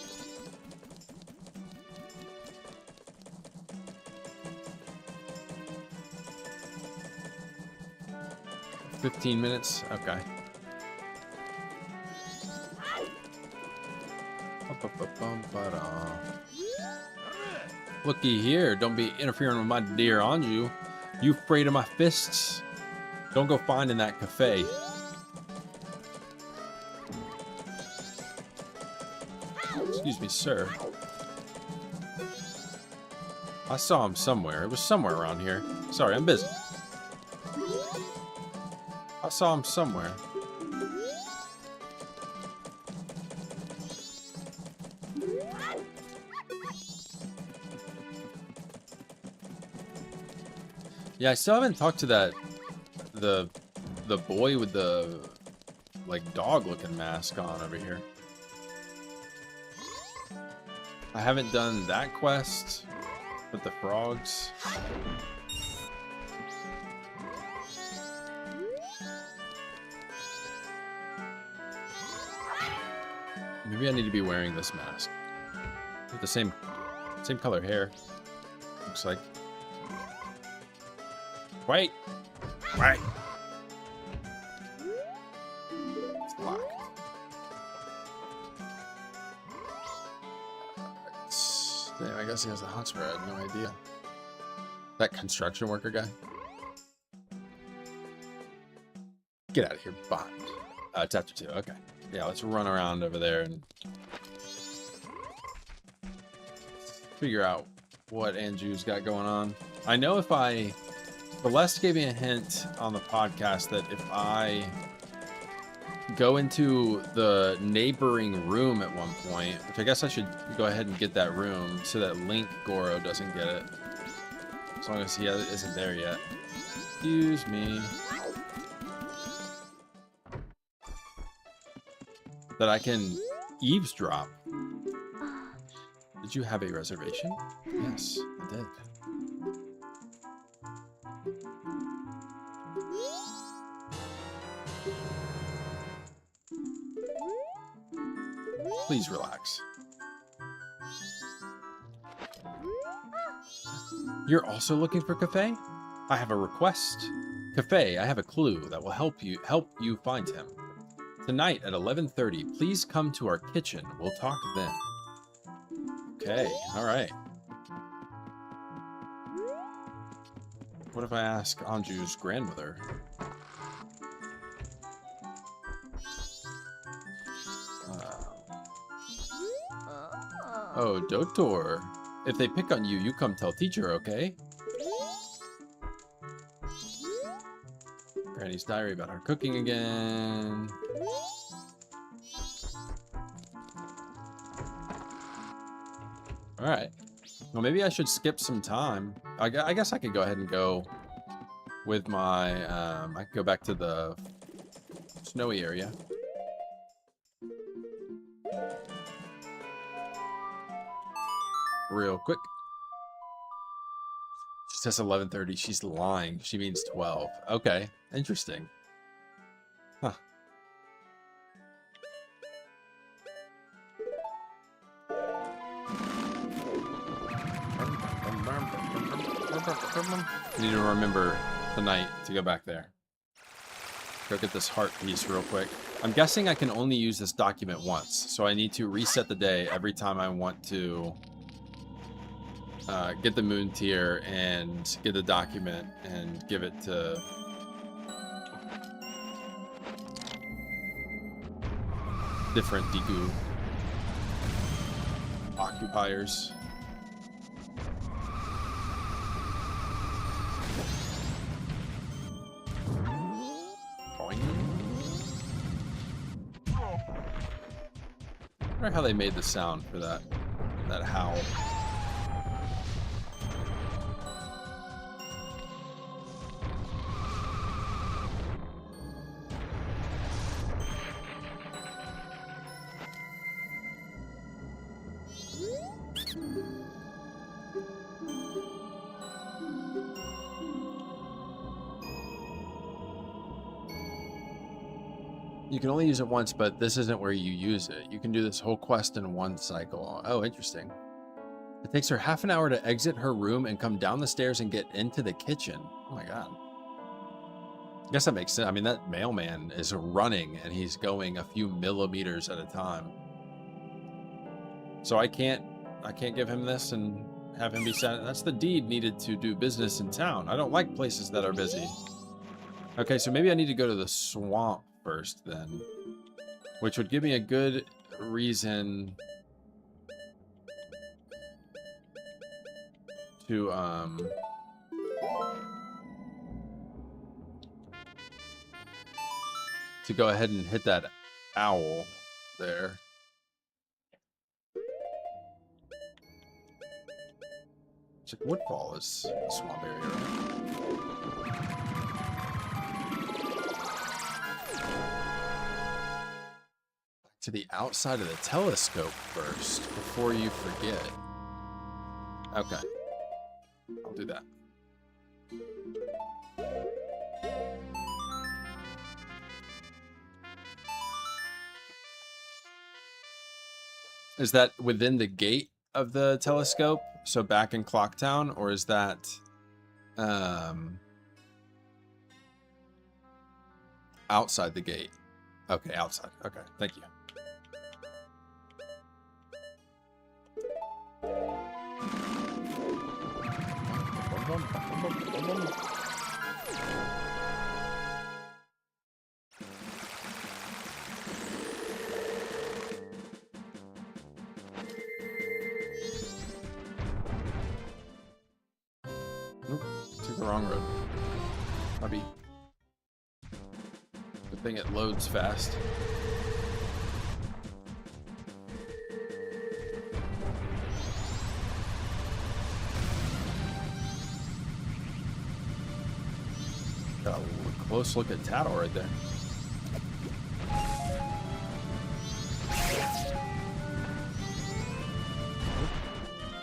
A: "15 minutes? Okay. Looky here, don't be interfering with my dear Anju. You afraid of my fists? Don't go finding that cafe. Excuse me, sir. I saw him somewhere. It was somewhere around here. Sorry, I'm busy. I saw him somewhere. Yeah, I still haven't talked to the boy with the like dog-looking mask on over here. I haven't done that quest with the frogs. Maybe I need to be wearing this mask with the same color hair. Looks like. Wait! Wait! It's locked. Yeah, I guess he has a hot spray. I had no idea. That construction worker guy? Get out of here, bot. It's after 2. Okay. Yeah, let's run around over there and figure out what Anju's got going on. I know if I... Celeste gave me a hint on the podcast that if I go into the neighboring room at one point, which I guess I should go ahead and get that room so that Link Goro doesn't get it. As long as he isn't there yet. Excuse me. That I can eavesdrop. Did you have a reservation? Yes, I did. Please relax. You're also looking for Cafe? I have a request. Cafe, I have a clue that will help you find him. Tonight at 11:30, please come to our kitchen. We'll talk then. Okay, all right. What if I ask Anju's grandmother? Oh, Dotor. If they pick on you, you come tell teacher, okay? Granny's diary about her cooking again. Alright. Well, maybe I should skip some time. I guess I could go ahead and go with my... I could go back to the snowy area. Real quick. She says 11:30. She's lying. She means 12. Okay. Interesting. Huh. I need to remember tonight to go back there. Go get this heart piece real quick. I'm guessing I can only use this document once, so I need to reset the day every time I want to get the moon tier and get the document and give it to different Deku occupiers. I wonder how they made the sound for that howl. You can only use it once, but this isn't where you use it. You can do this whole quest in one cycle. Oh, interesting. It takes her half an hour to exit her room and come down the stairs and get into the kitchen. Oh my god. I guess that makes sense. I mean, that mailman is running and he's going a few millimeters at a time. So I can't give him this and have him be sent. That's the deed needed to do business in town. I don't like places that are busy. Okay, so maybe I need to go to the swamp first then, which would give me a good reason to go ahead and hit that owl there. It's like Woodfall is a swamp area, right? To the outside of the telescope first before you forget. Okay. I'll do that. Is that within the gate of the telescope? So back in Clocktown, or is that outside the gate? Okay, outside. Okay, thank you. Nope, took the wrong road. Maybe. Good thing it loads fast. Got a close look at Tattle right there.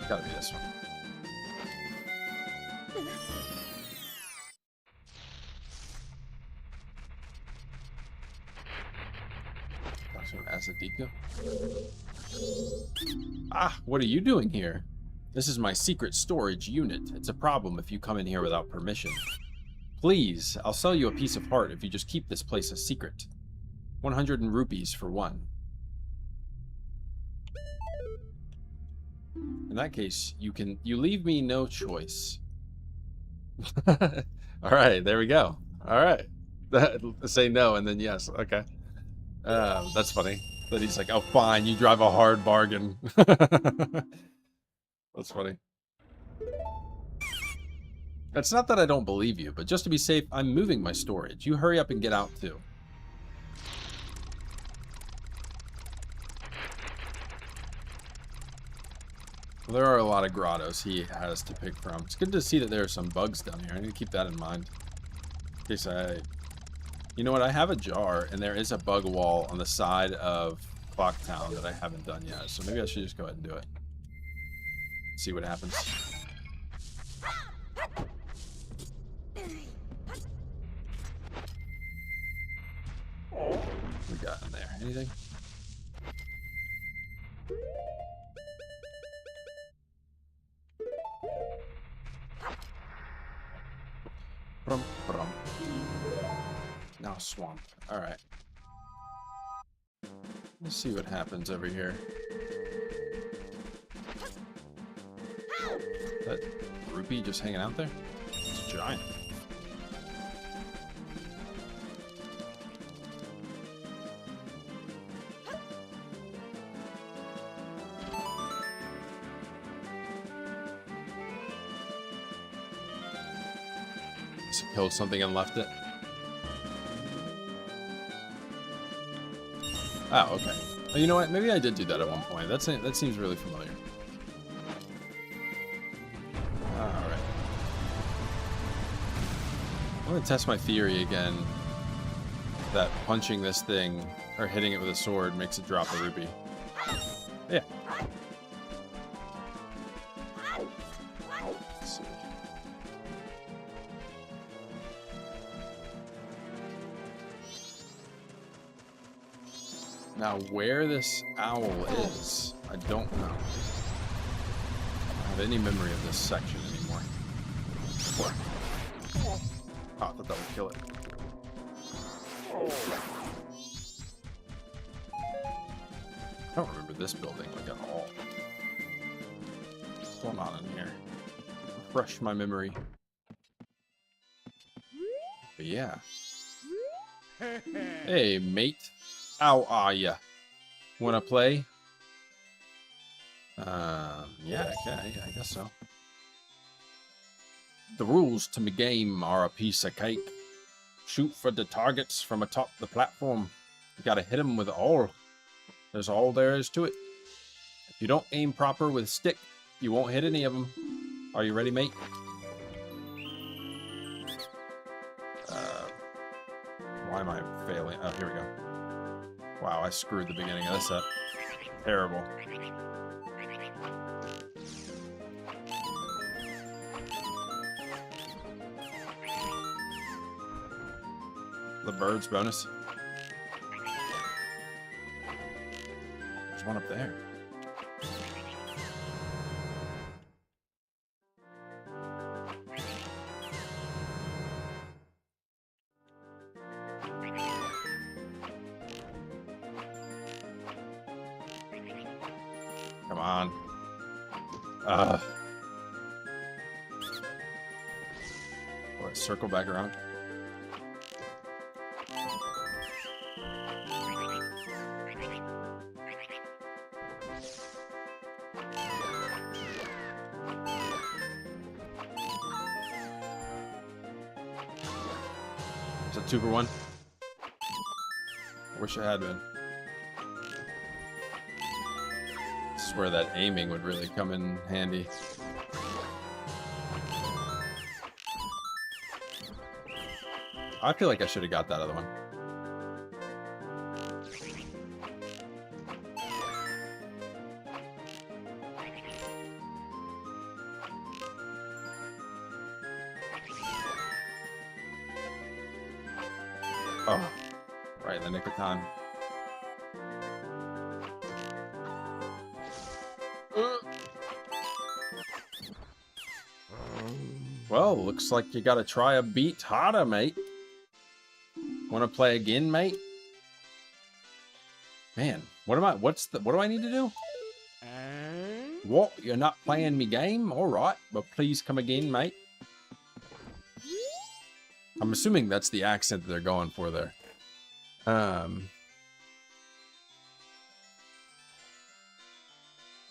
A: Gotta be this one. Asadika. Ah, what are you doing here? This is my secret storage unit. It's a problem if you come in here without permission. Please, I'll sell you a piece of heart if you just keep this place a secret. 100 rupees for one. In that case, you leave me no choice. Alright, there we go. Alright. Say no and then yes. Okay. That's funny. That he's like, oh fine, you drive a hard bargain. That's funny. It's not that I don't believe you, but just to be safe, I'm moving my storage. You hurry up and get out too. Well, there are a lot of grottos he has to pick from. It's good to see that there are some bugs down here. I need to keep that in mind. In case I... You know what? I have a jar, and there is a bug wall on the side of Clock Town that I haven't done yet. So maybe I should just go ahead and do it. See what happens. What we got in there? Anything? Brum, brum. Now swamp. Alright. Let's see what happens over here. That rupee just hanging out there? It's giant. Killed something and left it. Oh, okay. Oh, you know what? Maybe I did do that at one point. That seems really familiar. Alright. I'm going to test my theory again that punching this thing or hitting it with a sword makes it drop a rupee. Yeah. Let's see. Now, where this owl is, I don't know. I don't have any memory of this section anymore. Oh, I thought that would kill it. I don't remember this building like at all. What's going on in here? Refresh my memory. But yeah. Hey, mate. How are ya? Wanna play? Yeah, okay, I guess so. The rules to my game are a piece of cake. Shoot for the targets from atop the platform. You gotta hit them with all. There's all there is to it. If you don't aim proper with stick, you won't hit any of them. Are you ready, mate? Why am I failing? Oh, here we go. Wow, I screwed the beginning of this up. Terrible. The birds bonus. There's one up there. Come on. circle back around. Is that 2 for 1? I wish I had been. I swear that aiming would really come in handy. I feel like I should have got that other one. Oh, right in the nick of time. Well, looks like you gotta try a beat harder, mate. Wanna play again, mate? Man, what do I need to do? What? You're not playing me game? Alright, but please come again, mate. I'm assuming that's the accent that they're going for there.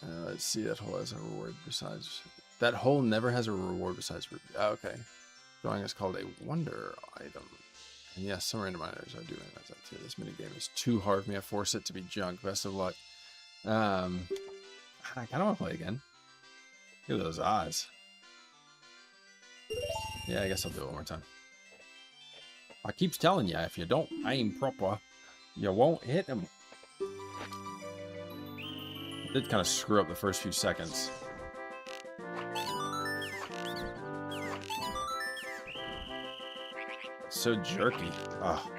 A: Let's see, that hole has a reward besides... That hole never has a reward besides... Oh, okay. Drawing is called a wonder item. And yes, some randomizers are doing that too. This minigame is too hard for me. I force it to be junk. Best of luck. I kind of want to play again. Look at those eyes. Yeah, I guess I'll do it one more time. I keeps telling you, if you don't aim proper, you won't hit them. I did kind of screw up the first few seconds. It's so jerky. Oh.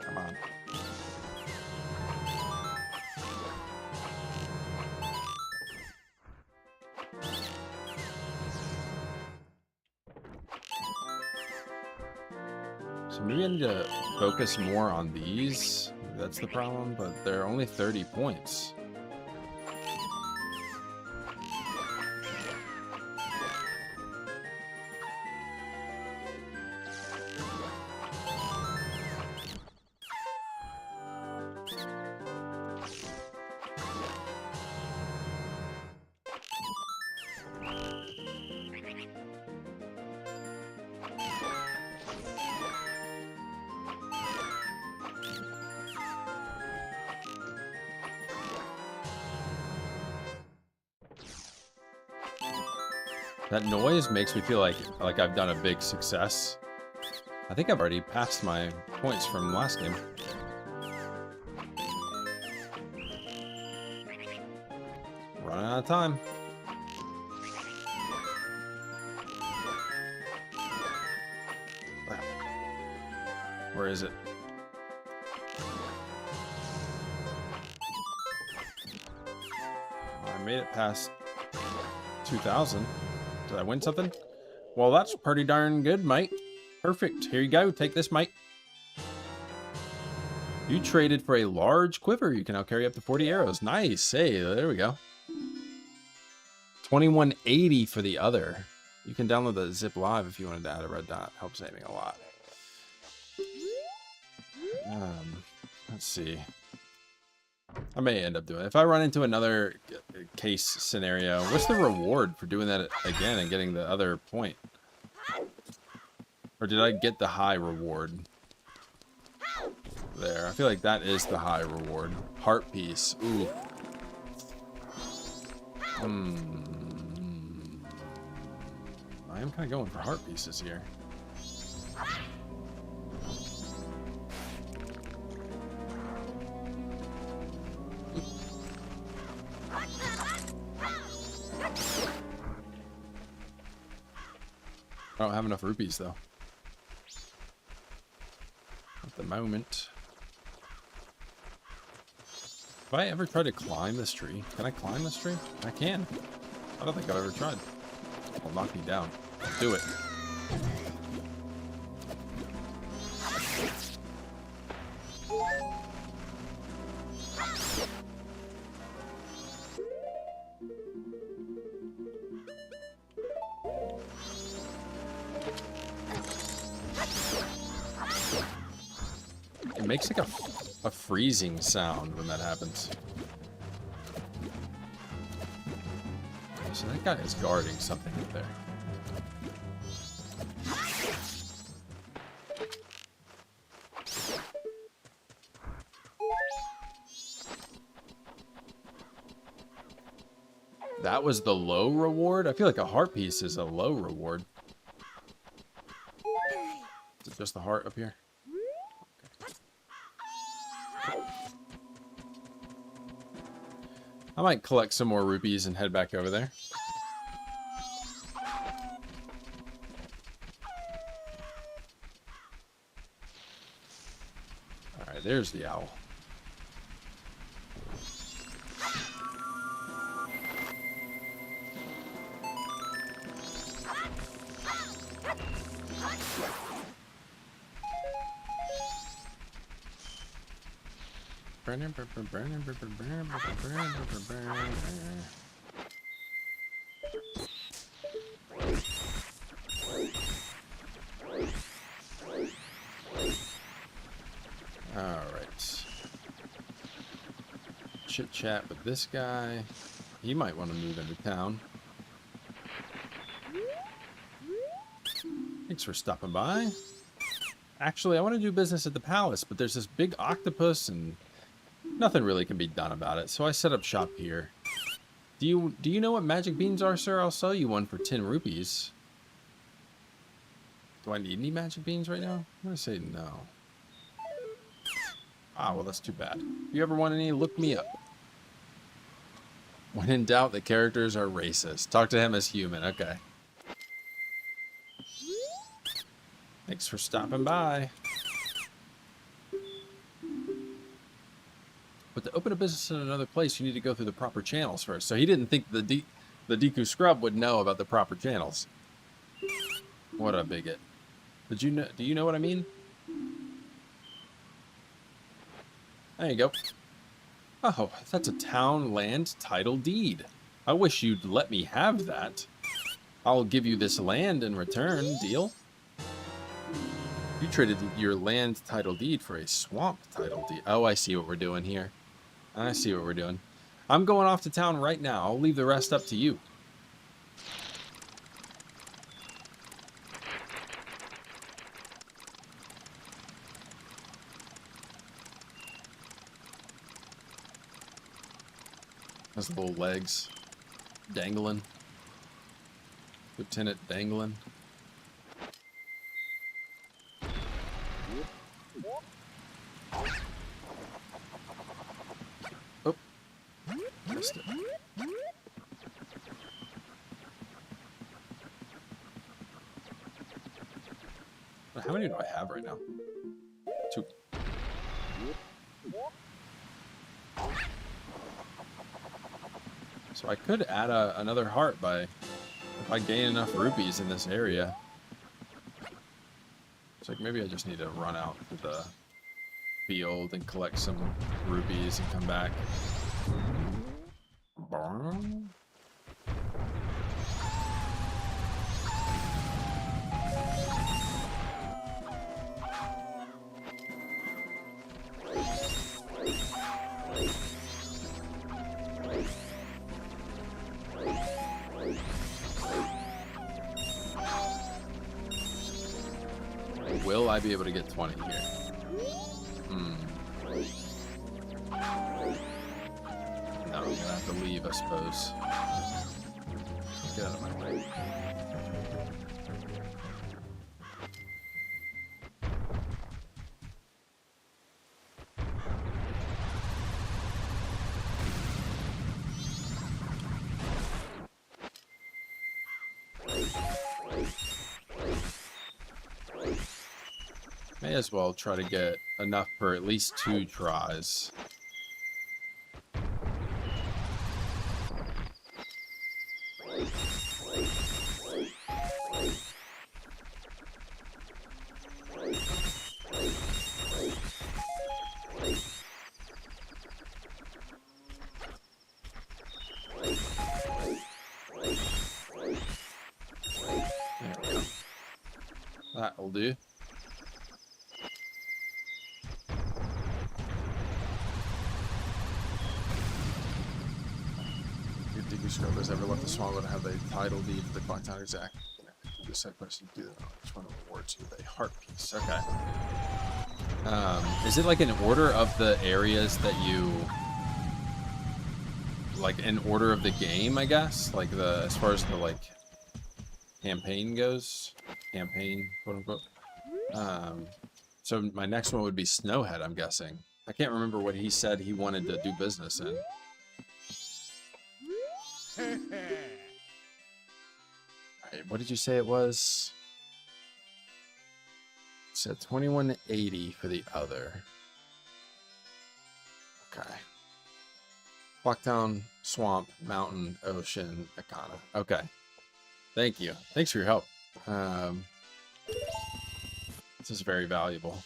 A: Come on. So maybe I need to focus more on these. That's the problem, but they're only 30 points. That noise makes me feel like I've done a big success. I think I've already passed my points from last game. Running out of time. Where is it? I made it past 2,000. Did I win something? Well, that's pretty darn good, mate. Perfect. Here you go. Take this, mate. You traded for a large quiver. You can now carry up to 40 arrows. Nice. Hey, there we go. 2180 for the other. You can download the zip live if you wanted to add a red dot. Helps aiming a lot. Let's see. I may end up doing it. If I run into another case scenario, what's the reward for doing that again and getting the other point? Or did I get the high reward? There. I feel like that is the high reward. Heart piece. Ooh. I am kind of going for heart pieces here. I don't have enough rupees though. At the moment. Have I ever tried to climb this tree? Can I climb this tree? I can. I don't think I've ever tried. It'll knock me down. I'll do it. It makes like a freezing sound when that happens. So that guy is guarding something up there. That was the low reward? I feel like a heart piece is a low reward. Is it just the heart up here? Okay. I might collect some more rupees and head back over there. Alright, there's the owl. Alright. Chit chat with this guy. He might want to move into town. Thanks for stopping by. Actually, I want to do business at the palace, but there's this big octopus and nothing really can be done about it, so I set up shop here. Do you know what magic beans are, sir? I'll sell you one for 10 rupees. Do I need any magic beans right now? I'm gonna say no. Ah, well, that's too bad. If you ever want any, look me up. When in doubt, the characters are racist. Talk to him as human. Okay. Thanks for stopping by. But to open a business in another place, you need to go through the proper channels first. So he didn't think the Deku Scrub would know about the proper channels. What a bigot. Did you know? Do you know what I mean? There you go. Oh, that's a town land title deed. I wish you'd let me have that. I'll give you this land in return. Deal? You traded your land title deed for a swamp title deed. Oh, I see what we're doing here. I see what we're doing. I'm going off to town right now. I'll leave the rest up to you. His little legs dangling. Lieutenant dangling. Oh, missed it. How many do I have right now? 2. So I could add another heart if I gain enough rupees in this area. It's like maybe I just need to run out to the field and collect some rupees and come back. Barn? Will I be able to get 20 here? No, I'm gonna have to leave, I suppose. Get out of my way. May as well try to get enough for at least 2 tries. There we go. That'll do. scrubbers ever left the swamp would have the title deed to the clock town exact. The second person to do that. Each one rewards you with a heart piece. Okay. Is it like an order of the areas that you like in order of the game, I guess? Like the as far as the like campaign goes? Campaign, quote unquote. So my next one would be Snowhead, I'm guessing. I can't remember what he said he wanted to do business in. Alright, what did you say it was? It said 2180 for the other. Okay. Clocktown, Swamp, Mountain, Ocean, Akana. Okay. Thank you. Thanks for your help. This is very valuable.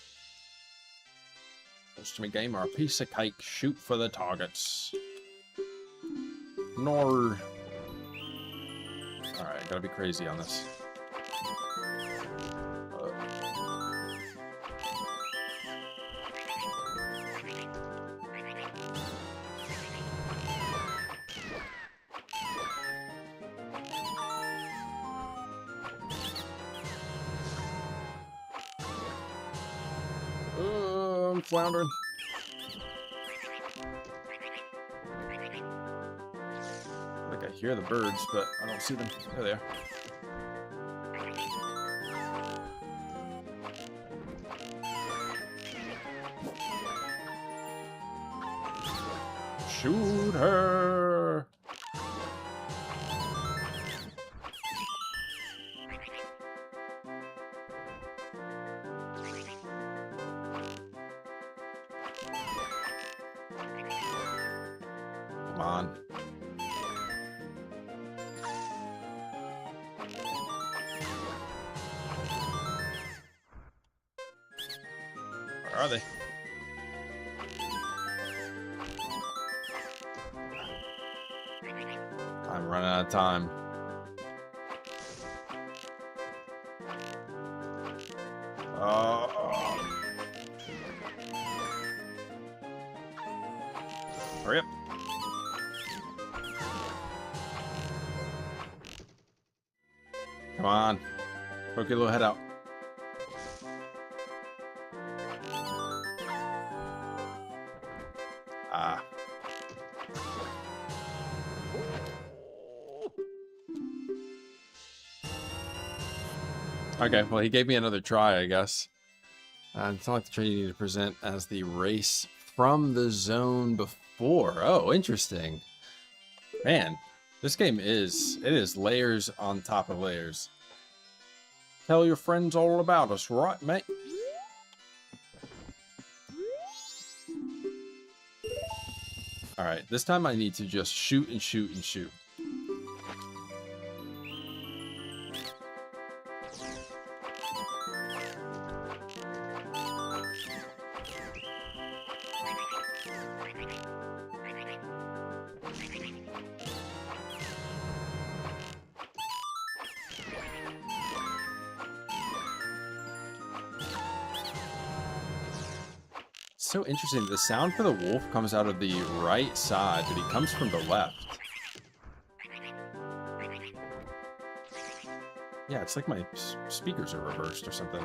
A: Ultimate Gamer, a piece of cake. Shoot for the targets. Nor. Alright, gotta be crazy on this. I'm floundering. I think I hear the birds, but I don't see them. There they are. Shoot her! Come on. Where are they? I'm running out of time. Hurry up. Come on. Poke your little head out. Ah. Okay, well, he gave me another try, I guess. It's not like the trade you need to present as the race from the zone before. Oh, interesting. Man, this game is layers on top of layers. Tell your friends all about us, right, mate? All right, this time I need to just shoot and shoot and shoot. So interesting. The sound for the wolf comes out of the right side, but he comes from the left. Yeah, it's like my speakers are reversed or something.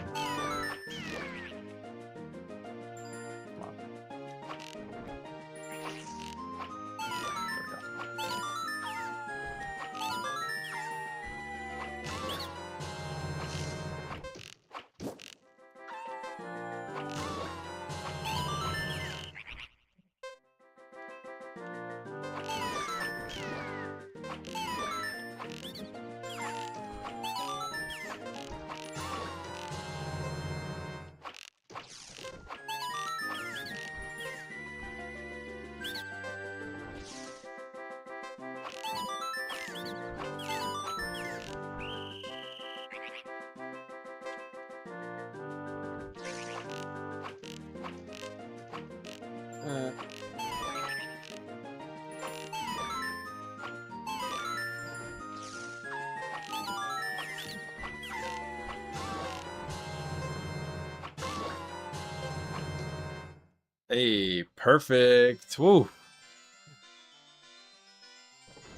A: Hey, perfect. Woo.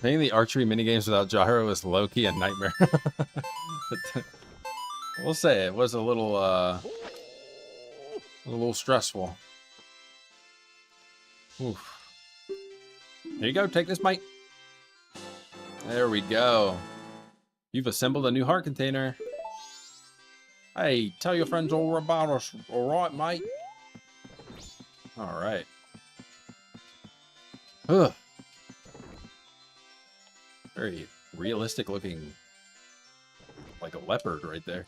A: Playing the archery minigames without gyro was low-key a nightmare. We'll say it was a little stressful. Oof. Here you go, take this, mate. There we go. You've assembled a new heart container. Hey, tell your friends all about us, alright, mate? Alright. Ugh. Very realistic looking, like a leopard right there.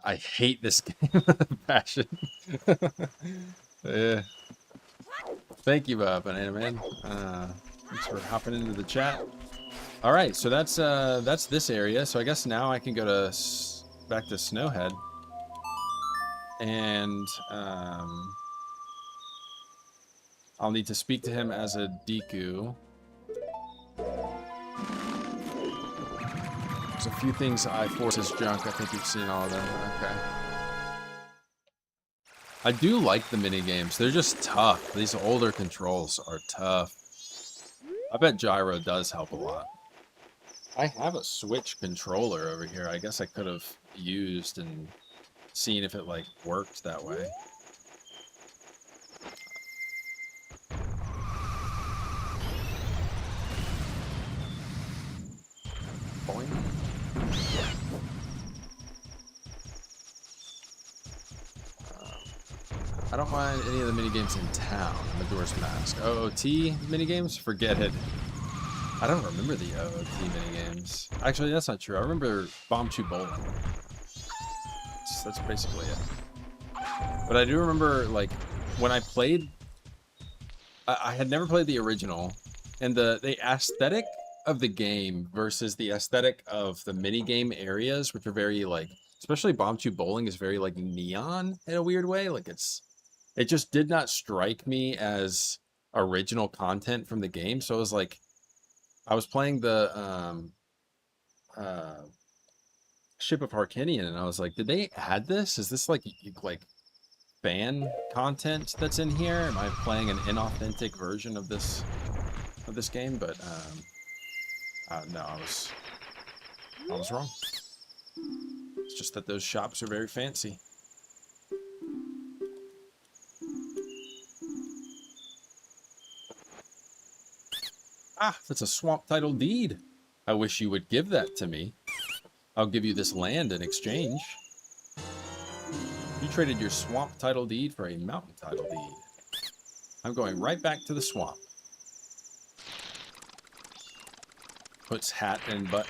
A: I hate this game with passion. Yeah. Thank you, Banana Man. Thanks for hopping into the chat. All right, so that's this area. So I guess now I can go to back to Snowhead, and I'll need to speak to him as a Deku. There's a few things I force his junk. I think you've seen all of them. Okay. I do like the mini games. They're just tough. These older controls are tough. I bet gyro does help a lot. I have a Switch controller over here. I guess I could have used and seen if it like worked that way. Boing. I don't mind any of the minigames in town. Majora's Mask. OOT minigames? Forget it. I don't remember the OOT minigames. Actually, that's not true. I remember Bomb Chew Bowling. That's basically it. But I do remember, like, when I played... I had never played the original. And the aesthetic of the game versus the aesthetic of the minigame areas, which are very, like... Especially Bomb Chew Bowling is very, like, neon in a weird way. Like, it just did not strike me as original content from the game. So I was like... I was playing the Ship of Harkinian, and I was like, did they add this? Is this like fan content that's in here? Am I playing an inauthentic version of this game? But no, I was wrong. It's just that those shops are very fancy. Ah, that's a swamp title deed. I wish you would give that to me. I'll give you this land in exchange. You traded your swamp title deed for a mountain title deed. I'm going right back to the swamp. Puts hat in butt.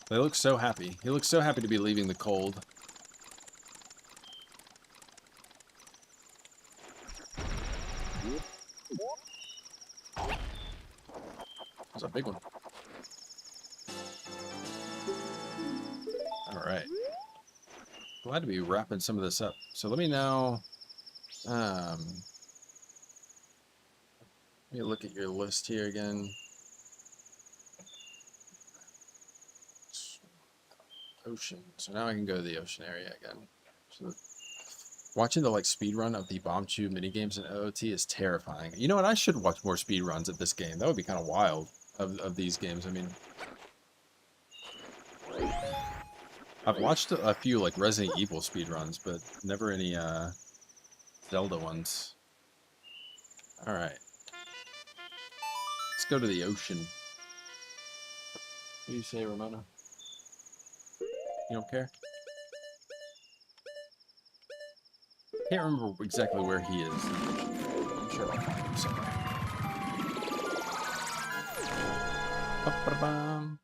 A: They look so happy. He looks so happy to be leaving the cold. That's a big one. All right. Glad to be wrapping some of this up. So let me now, let me look at your list here again. Ocean. So now I can go to the ocean area again. So watching the like speed run of the Bomb Chew minigames in OOT is terrifying. You know what? I should watch more speed runs of this game. That would be kind of wild of these games. I mean, I've watched a few like Resident Evil speed runs, but never any Zelda ones. All right. Let's go to the ocean. What do you say, Ramona? You don't care? Can't remember exactly where he is. I'm sure I'll find him somewhere. Ba-ba-da-bum.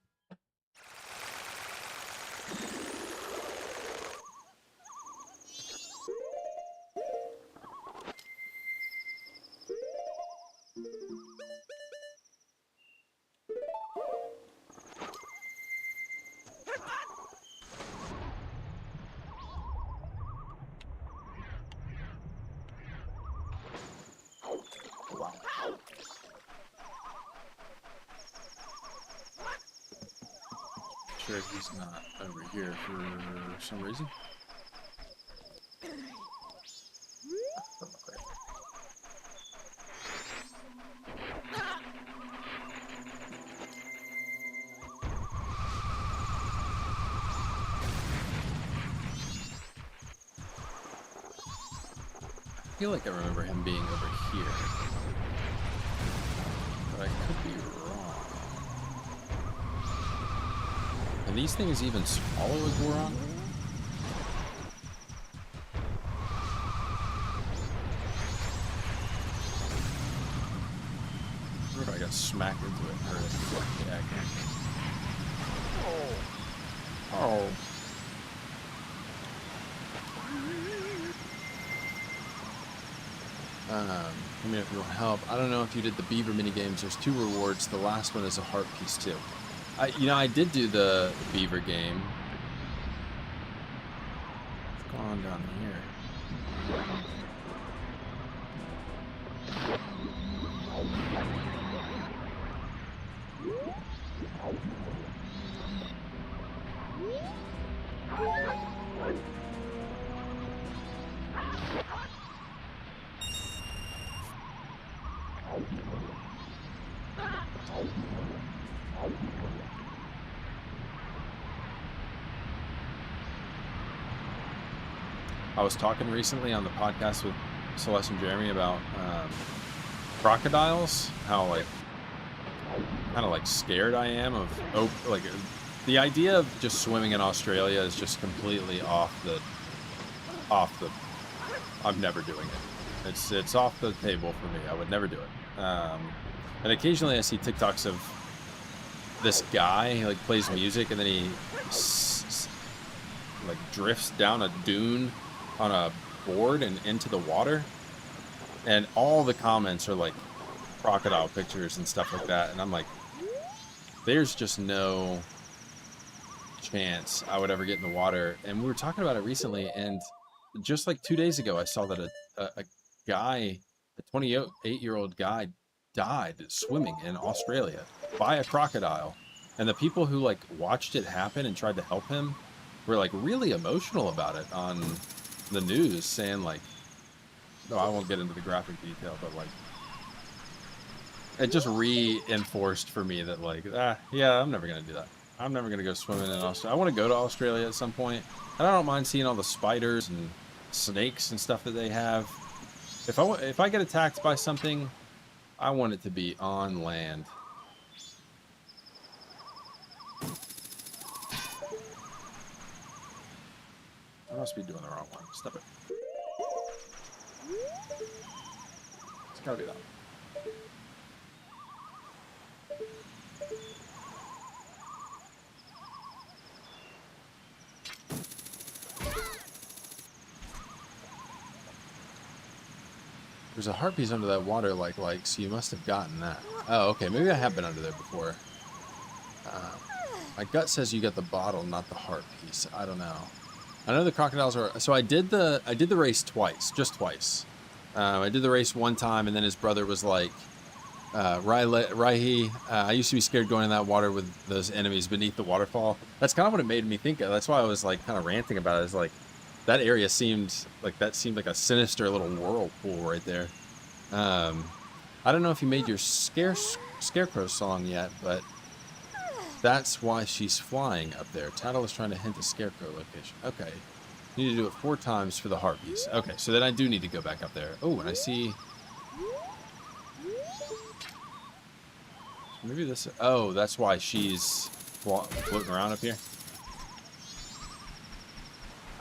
A: Wow. Sure he's not over here for some reason. feel like I remember him being over here, but I could be wrong. And these things even swallow a Goron? What if I got smacked into it and hurt it? Yeah, I can. Oh. Let me know if you want help. I don't know if you did the beaver mini games. There's 2 rewards. The last one is a heart piece too. I did do the beaver game. What's going on down here? I was talking recently on the podcast with Celeste and Jeremy about crocodiles, how like kind of like scared I am of like the idea of just swimming in Australia is just completely off the I'm never doing it. It's off the table for me. I would never do it. And occasionally I see TikToks of this guy, he like plays music and then he like drifts down a dune on a board and into the water, and all the comments are like crocodile pictures and stuff like that, and I'm like, there's just no chance I would ever get in the water. And we were talking about it recently, and just like 2 days ago I saw that a guy, a 28-year-old guy, died swimming in Australia by a crocodile, and the people who like watched it happen and tried to help him were like really emotional about it on the news, saying like, no, I won't get into the graphic detail, but like it just reinforced for me that like, yeah, I'm never gonna do that. I'm never gonna go swimming in Australia. I want to go to Australia at some point, and I don't mind seeing all the spiders and snakes and stuff that they have. If I get attacked by something, I want it to be on land. I must be doing the wrong one. Stop it. It's gotta be that one. There's a heart piece under that water, so you must have gotten that. Oh, okay. Maybe I have been under there before. My gut says you got the bottle, not the heart piece. I don't know. I know the crocodiles are. So I did the race twice, just twice. I did the race one time, and then his brother was like, Raihi, I used to be scared going in that water with those enemies beneath the waterfall. That's kind of what it made me think of. That's why I was like kind of ranting about it. Is like that area seemed like a sinister little whirlpool right there. I don't know if you made your scarecrow song yet, but that's why she's flying up there. Tattle is trying to hint a scarecrow location. Okay. You need to do it 4 times for the heart piece. Okay, so then I do need to go back up there. Oh, and I see... Maybe this... Oh, that's why she's floating around up here.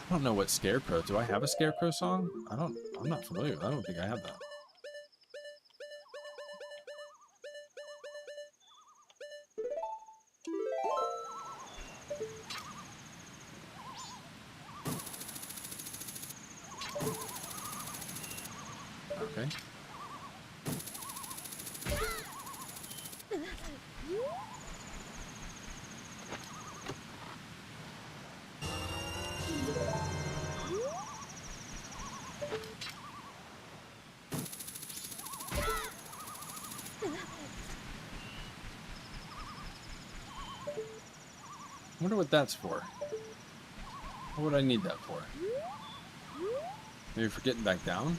A: I don't know what scarecrow... Do I have a scarecrow song? I'm not familiar with it. I don't think I have that. Okay. I wonder what that's for. What would I need that for? Maybe for getting back down?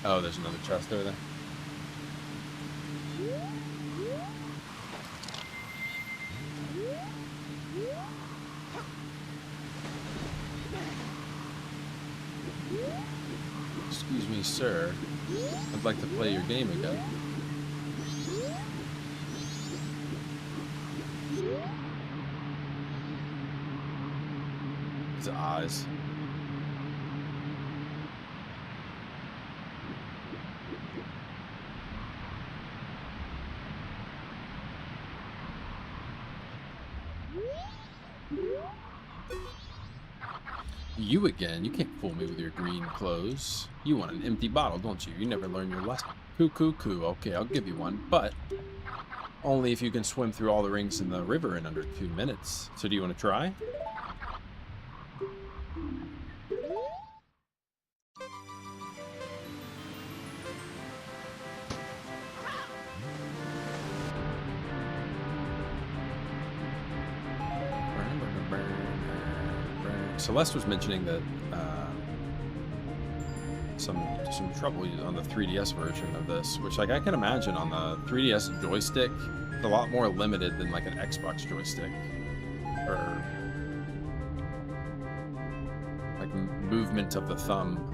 A: Oh, there's another chest over there. Excuse me, sir. I'd like to play your game again. His eyes. You again? You can't fool me with your green clothes. You want an empty bottle, don't you? You never learn your lesson. Coo. Okay, I'll give you one, but only if you can swim through all the rings in the river in under 2 minutes. So do you want to try? Celeste was mentioning that some trouble on the 3DS version of this, which like I can imagine on the 3DS joystick, it's a lot more limited than like an Xbox joystick, or like movement of the thumb.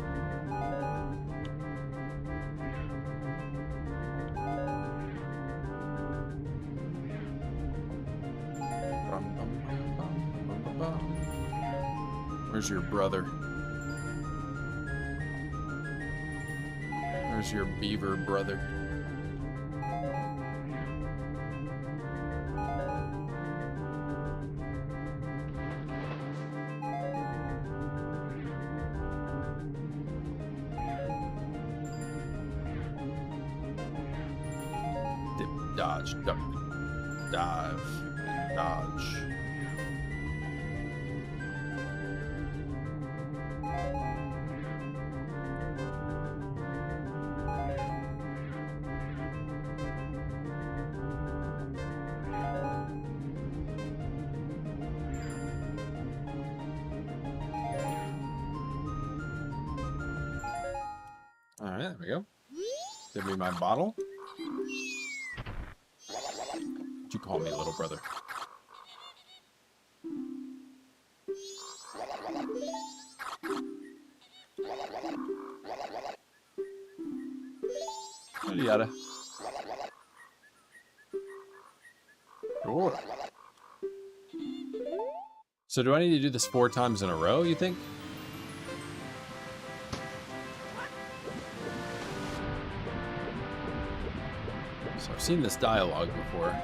A: Where's your brother? Where's your beaver brother? Dip, dodge, duck, dive, and dodge. Alright, there we go. Give me my bottle. What'd you call me, little brother? Yada. Sure. So do I need to do this 4 times in a row, you think? So I've seen this dialogue before.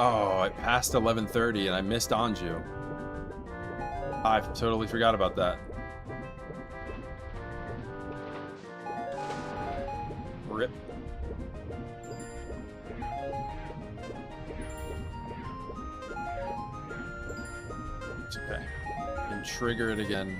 A: Oh, I passed 11:30 and I missed Anju. I totally forgot about that. Rip. It's okay. I can trigger it again.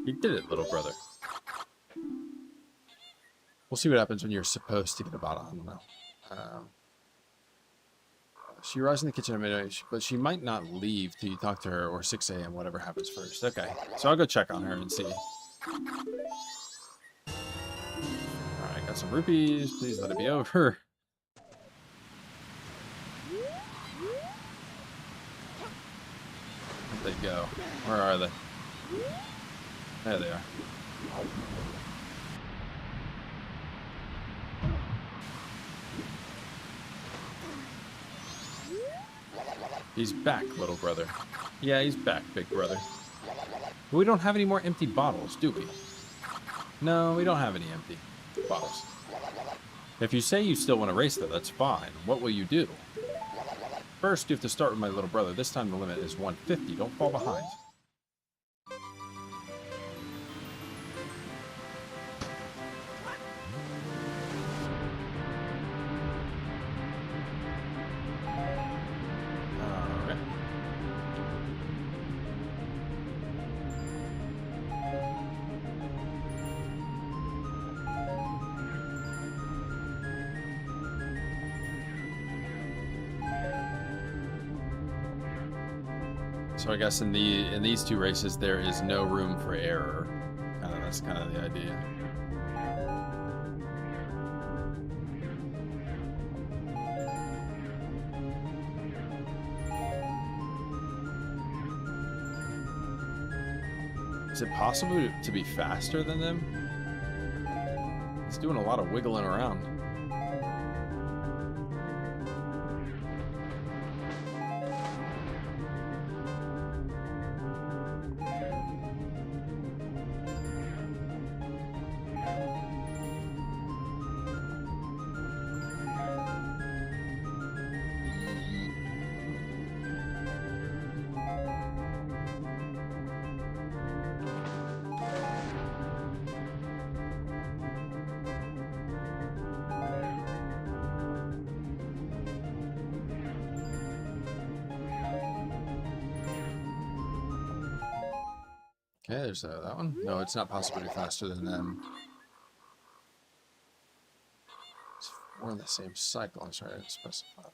A: You did it, little brother. We'll see what happens when you're supposed to get a bottle. I don't know. She arrives in the kitchen at midnight, but she might not leave till you talk to her, or 6 a.m., whatever happens first. Okay, so I'll go check on her and see. Alright, got some rupees. Please let it be over. they go? Where are they? There they are. He's back, little brother. Yeah, he's back, big brother. But we don't have any more empty bottles, do we? No, we don't have any empty bottles. If you say you still want to race, though, that's fine. What will you do? First, you have to start with my little brother. This time the limit is 150. Don't fall behind. So I guess in these two races there is no room for error. That's kind of the idea. Is it possible to be faster than them? He's doing a lot of wiggling around. Okay, there's that one. No, it's not possible to be faster than them. We're in the same cycle. I'm sorry, I didn't specify. I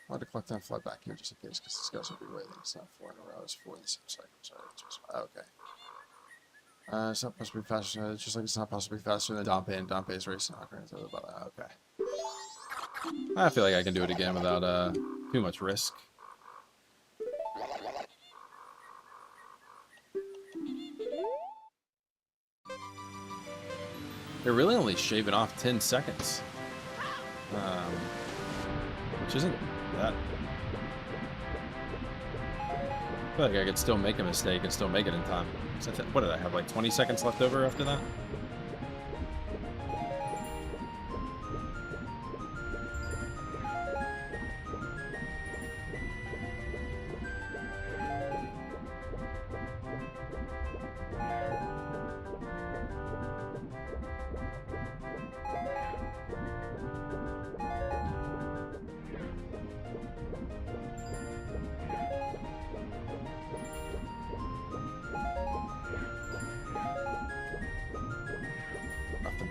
A: want to collect and fly back here just in case, because this goes will be waiting. It's not 4 in a row, it's 4 in the same cycle. Sorry, okay. It's not supposed to be faster, just like it's not supposed to be faster than Dompe, and Dompe's racing. Okay. I feel like I can do it again without too much risk. They're really only shaving off 10 seconds. Which isn't that... I feel like I could still make a mistake and still make it in time. What did I have, like 20 seconds left over after that?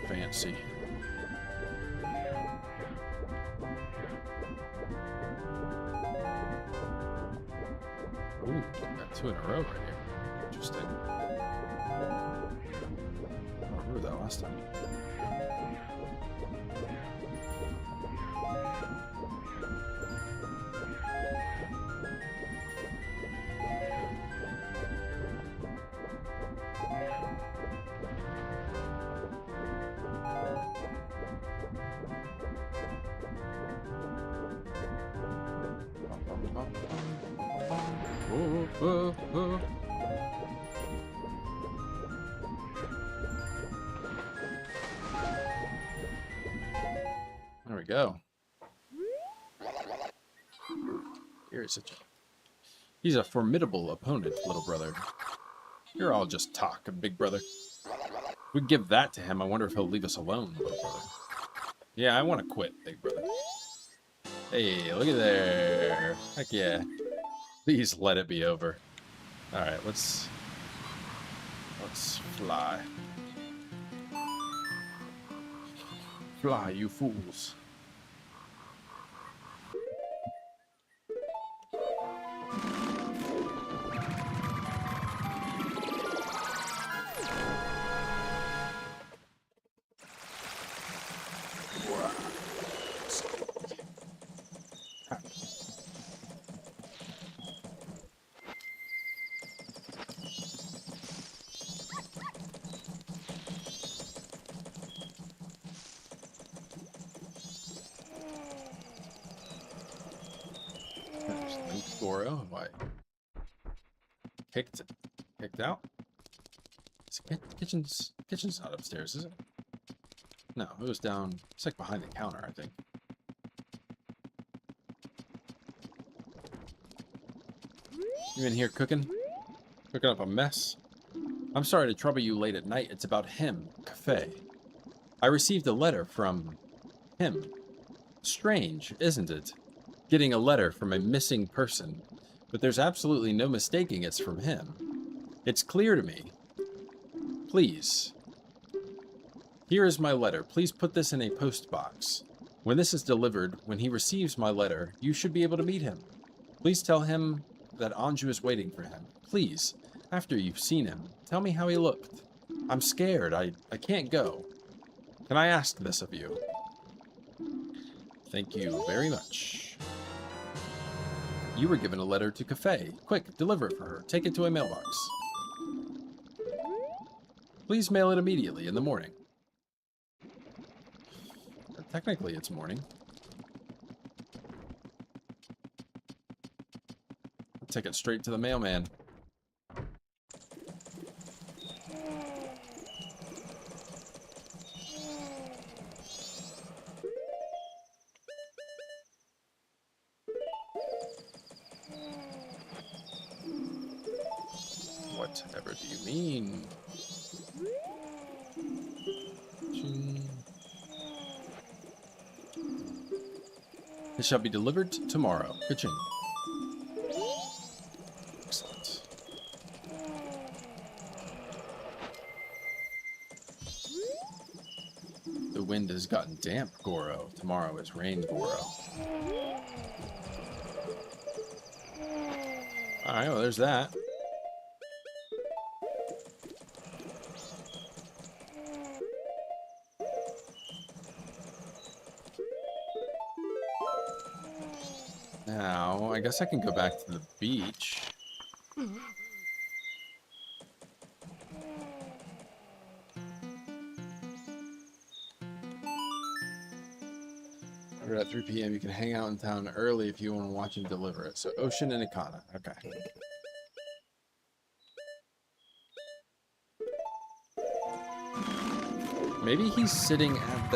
A: Fancy. Ooh, got 2 in a row right here. Interesting. I remember that last time. There we go. He's a formidable opponent, little brother. You're all just talk, big brother. We give that to him. I wonder if he'll leave us alone, little brother. Yeah, I want to quit, big brother. Hey, look at there. Heck yeah. Please let it be over. Alright, let's fly. Fly, you fools. Link Goro. Why? Kicked out? Kitchen's not upstairs, is it? No, it was down. It's like behind the counter, I think. You in here cooking? Cooking up a mess? I'm sorry to trouble you late at night. It's about him, Cafe. I received a letter from him. Strange, isn't it? Getting a letter from a missing person. But there's absolutely no mistaking it's from him. It's clear to me. Please. Here is my letter. Please put this in a post box. When this is delivered, when he receives my letter, you should be able to meet him. Please tell him that Anju is waiting for him. Please, after you've seen him, tell me how he looked. I'm scared. I can't go. Can I ask this of you? Thank you very much. You were given a letter to Cafe. Quick, deliver it for her. Take it to a mailbox. Please mail it immediately in the morning. Technically, it's morning. I'll take it straight to the mailman. Whatever do you mean? It shall be delivered tomorrow. Ka-ching. Excellent. The wind has gotten damp, Goro. Tomorrow is rain, Goro. Alright, well, there's that. Now, I guess I can go back to the beach. Or at 3 p.m. you can hang out in town early if you want to watch him deliver it. So Ocean and Ikana. Okay. Maybe he's sitting at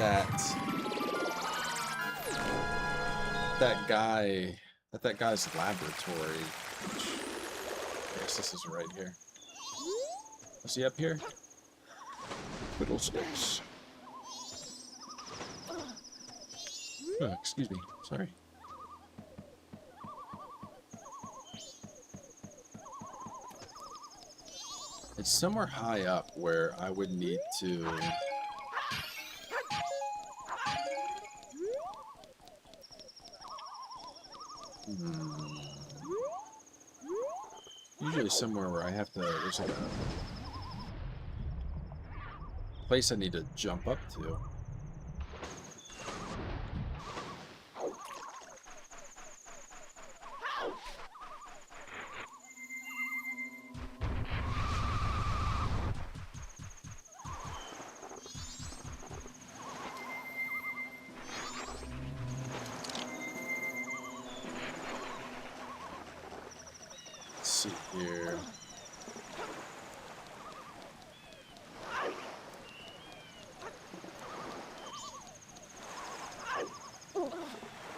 A: that guy's laboratory. I guess this is right here. Is he up here? Fiddlesticks. Oh, excuse me. Sorry. It's somewhere high up where I would need to... Usually somewhere where I have to... There's like a place I need to jump up to. See here.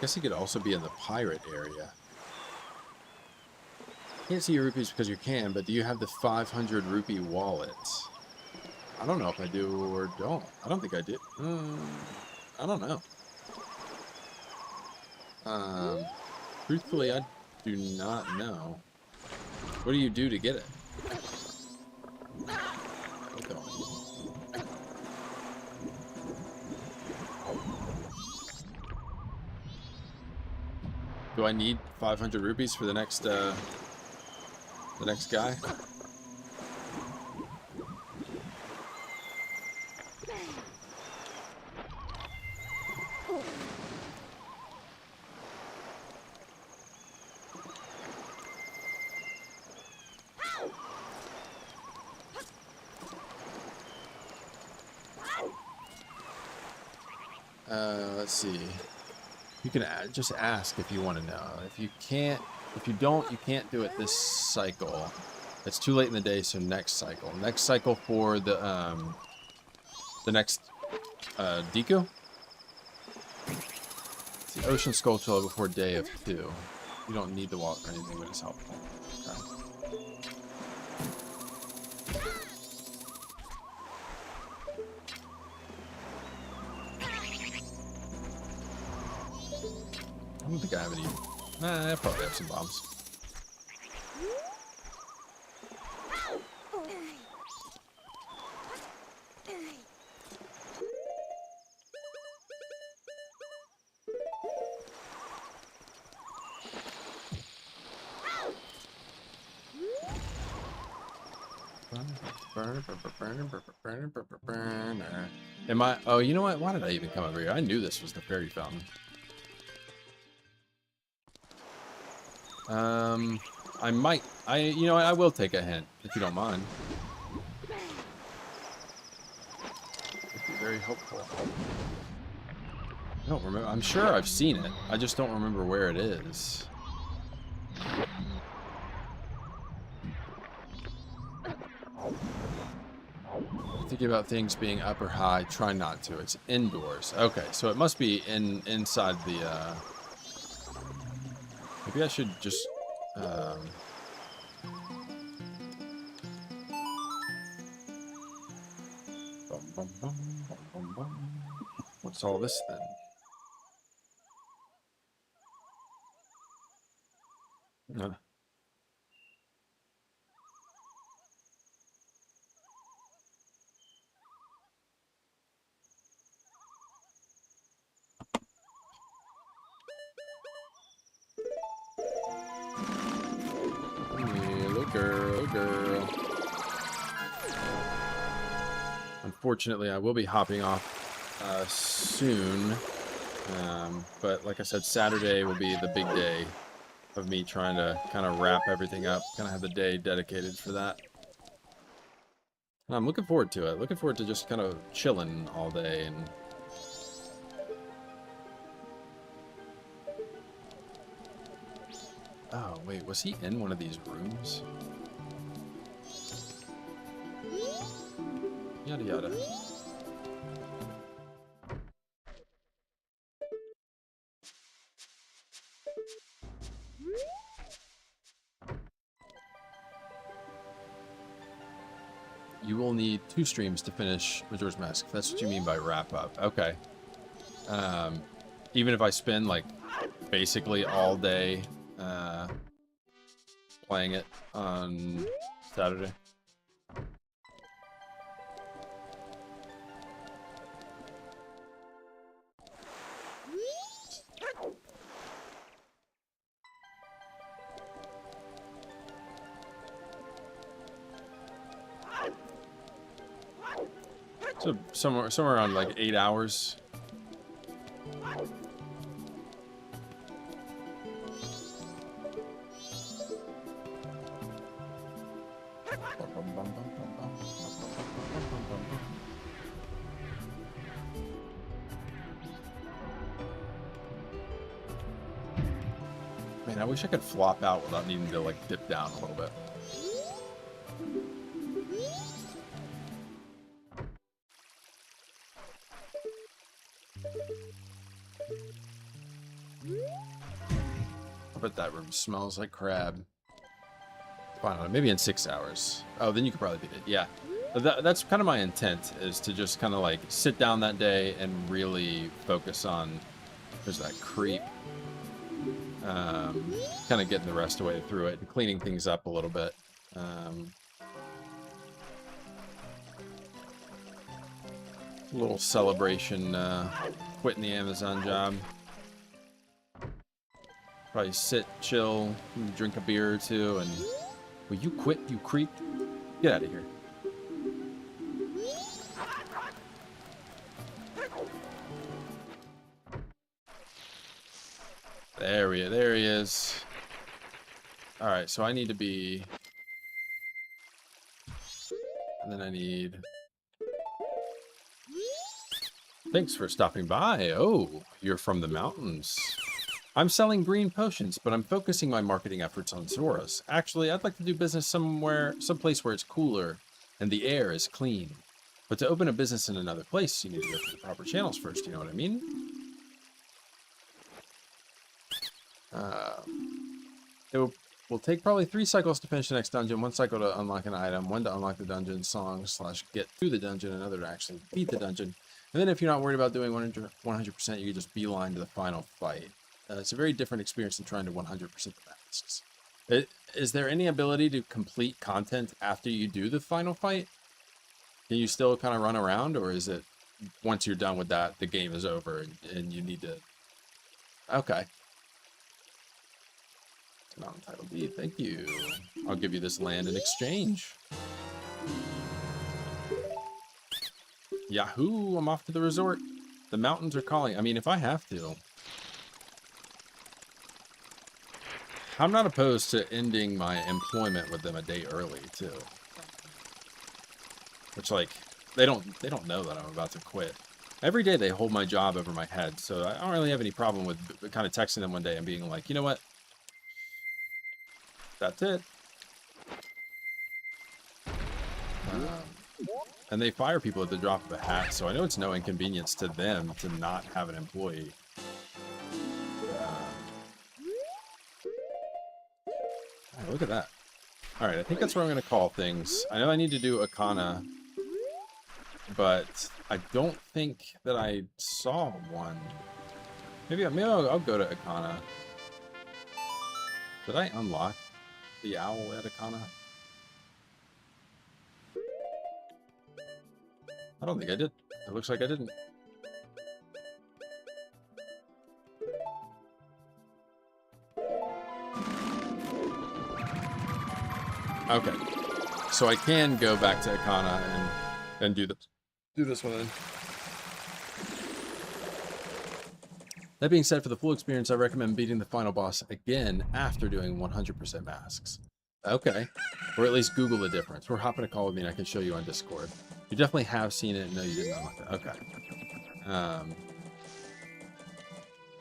A: Guess he could also be in the pirate area. Can't see your rupees because you can, but do you have the 500 rupee wallet? I don't know if I do or don't. I don't think I do. I don't know. Truthfully, I do not know. What do you do to get it? Do I need 500 rupees for the next guy? Let's see. You can just ask if you want to know. If you can't If you don't, you can't do it this cycle. It's too late in the day, so next cycle. Next cycle for the next Deku. It's the Ocean Skulltula before day of 2. You don't need the walk or anything, but it's helpful. Okay. I don't think I have any. Nah, I probably have some bombs. Am I? Oh, you know what? Why did I even come over here? I knew this was the fairy fountain. I might. You know what? I will take a hint if you don't mind. It'd be very helpful. I don't remember. I'm sure I've seen it. I just don't remember where it is. Thinking about things being up or high, try not to. It's indoors. Okay, so it must be inside the maybe I should just what's all this then? Girl. Unfortunately, I will be hopping off soon. But like I said, Saturday will be the big day of me trying to kind of wrap everything up. Kind of have the day dedicated for that. And I'm looking forward to it. Looking forward to just kind of chilling all day and... Oh, wait, was he in one of these rooms? Yada yada. You will need 2 streams to finish Majora's Mask. If that's what you mean by wrap up. Okay. Even if I spend like basically all day playing it on Saturday. So somewhere around like 8 hours. Man, I wish I could flop out without needing to like dip down a little bit. I bet that room smells like crab. I don't know, maybe in 6 hours. Oh, then you could probably beat it. Yeah. But that's kind of my intent, is to just kind of like sit down that day and really focus on... There's that creep. Kind of getting the rest away through it and cleaning things up a little bit. A little celebration, quitting the Amazon job. Probably sit, chill, drink a beer or two, and... Will you quit, you creep? Get out of here. There he is. Alright, so I need to be... And then I need... Thanks for stopping by. Oh, you're from the mountains. I'm selling green potions, but I'm focusing my marketing efforts on Zoras. Actually, I'd like to do business someplace where it's cooler and the air is clean. But to open a business in another place, you need to go through the proper channels first, you know what I mean? It will take probably 3 cycles to finish the next dungeon, 1 cycle to unlock an item, 1 to unlock the dungeon song / get through the dungeon, another to actually beat the dungeon. And then if you're not worried about doing 100%, you can just beeline to the final fight. It's a very different experience than trying to 100% the masks. Is there any ability to complete content after you do the final fight? Can you still kind of run around, or is it once you're done with that, the game is over and you need to... Okay. Mountain title deed, thank you. I'll give you this land in exchange. Yahoo! I'm off to the resort. The mountains are calling. I mean, if I have to. I'm not opposed to ending my employment with them a day early too. Which, like, they don't know that I'm about to quit. Every day they hold my job over my head, so I don't really have any problem with kind of texting them one day and being like, you know what? That's it. And they fire people at the drop of a hat, so I know it's no inconvenience to them to not have an employee. Oh, look at that. Alright, I think that's where I'm going to call things. I know I need to do Akana, but I don't think that I saw one. Maybe I'll go to Akana. Did I unlock the owl at Akana? I don't think I did. It looks like I didn't. Okay. So I can go back to Akana and do this one then. That being said, for the full experience, I recommend beating the final boss again after doing 100% masks. Okay. Or at least Google the difference. Or hop in a call with me and I can show you on Discord. You definitely have seen it. No, you did not. Okay.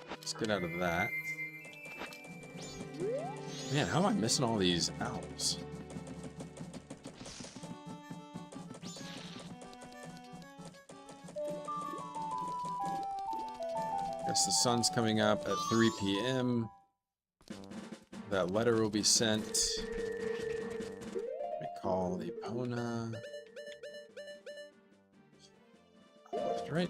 A: Let's get out of that. Man, how am I missing all these owls? Guess the sun's coming up at 3 p.m. That letter will be sent. Let me call the Epona. Left, right.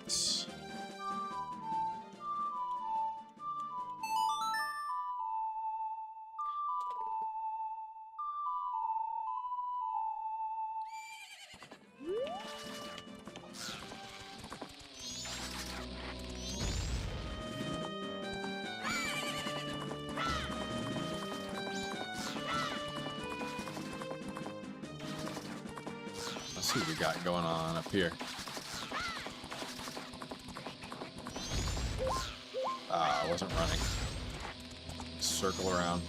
A: Let's see what we got going on up here. Ah, I wasn't running. Circle around.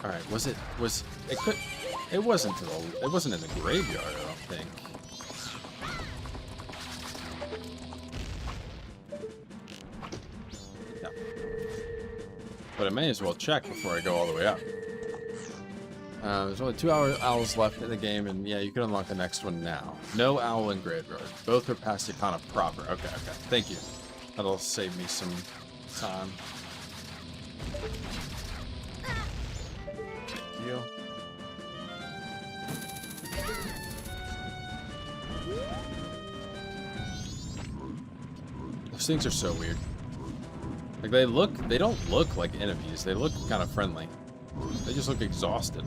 A: All right, it wasn't in the graveyard, I don't think. No. But I may as well check before I go all the way up. There's only 2 owls left in the game, and yeah, you can unlock the next one now. No owl in graveyard. Both are past Epona proper. Okay. Thank you. That'll save me some time. Thank you. Those things are so weird. Like they don't look like enemies. They look kind of friendly. They just look exhausted.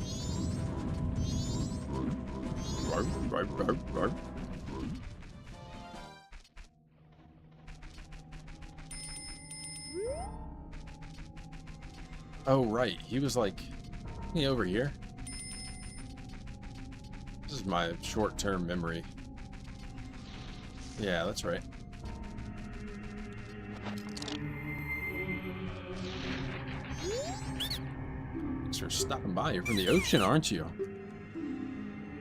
A: Oh, right. He was like, isn't he over here? This is my short-term memory. Yeah, that's right. for stopping by. You're from the ocean, aren't you?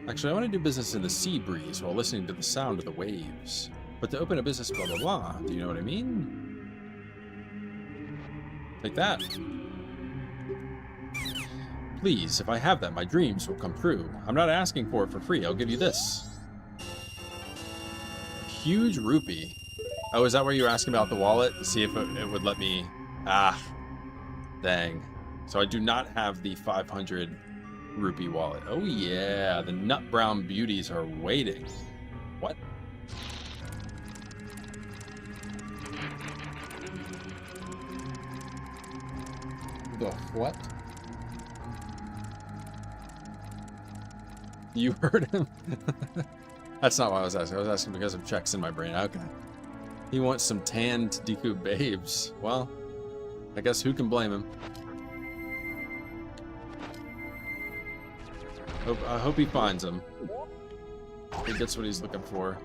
A: Actually, I want to do business in the sea breeze while listening to the sound of the waves. But to open a business, blah, blah, blah. Do you know what I mean? Like that. Please, if I have that, my dreams will come true. I'm not asking for it for free. I'll give you this. A huge rupee. Oh, is that where you were asking about the wallet? To see if it would let me... Ah. Dang. So I do not have the 500 rupee wallet. Oh, yeah. The nut brown beauties are waiting. What? The what? You heard him? That's not what I was asking. I was asking because of checks in my brain. Okay. He wants some tanned Deku babes. Well, I guess who can blame him? I hope he finds them. He gets what he's looking for.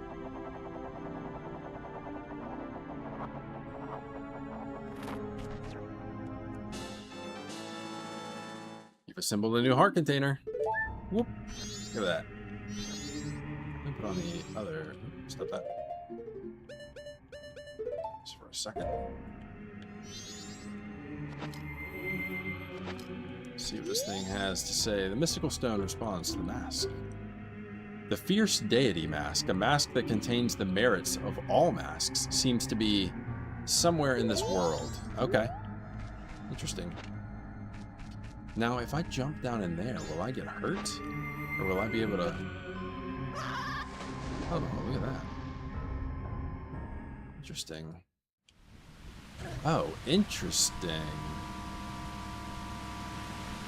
A: You've assembled a new heart container. Whoop. Look at that. Let me put on the other... Stop that. Just for a second. See what this thing has to say. The mystical stone responds to the mask. The fierce deity mask, a mask that contains the merits of all masks, seems to be somewhere in this world. Okay. Interesting. Now, if I jump down in there, will I get hurt? Or will I be able to... Oh, look at that. Interesting. Oh, interesting.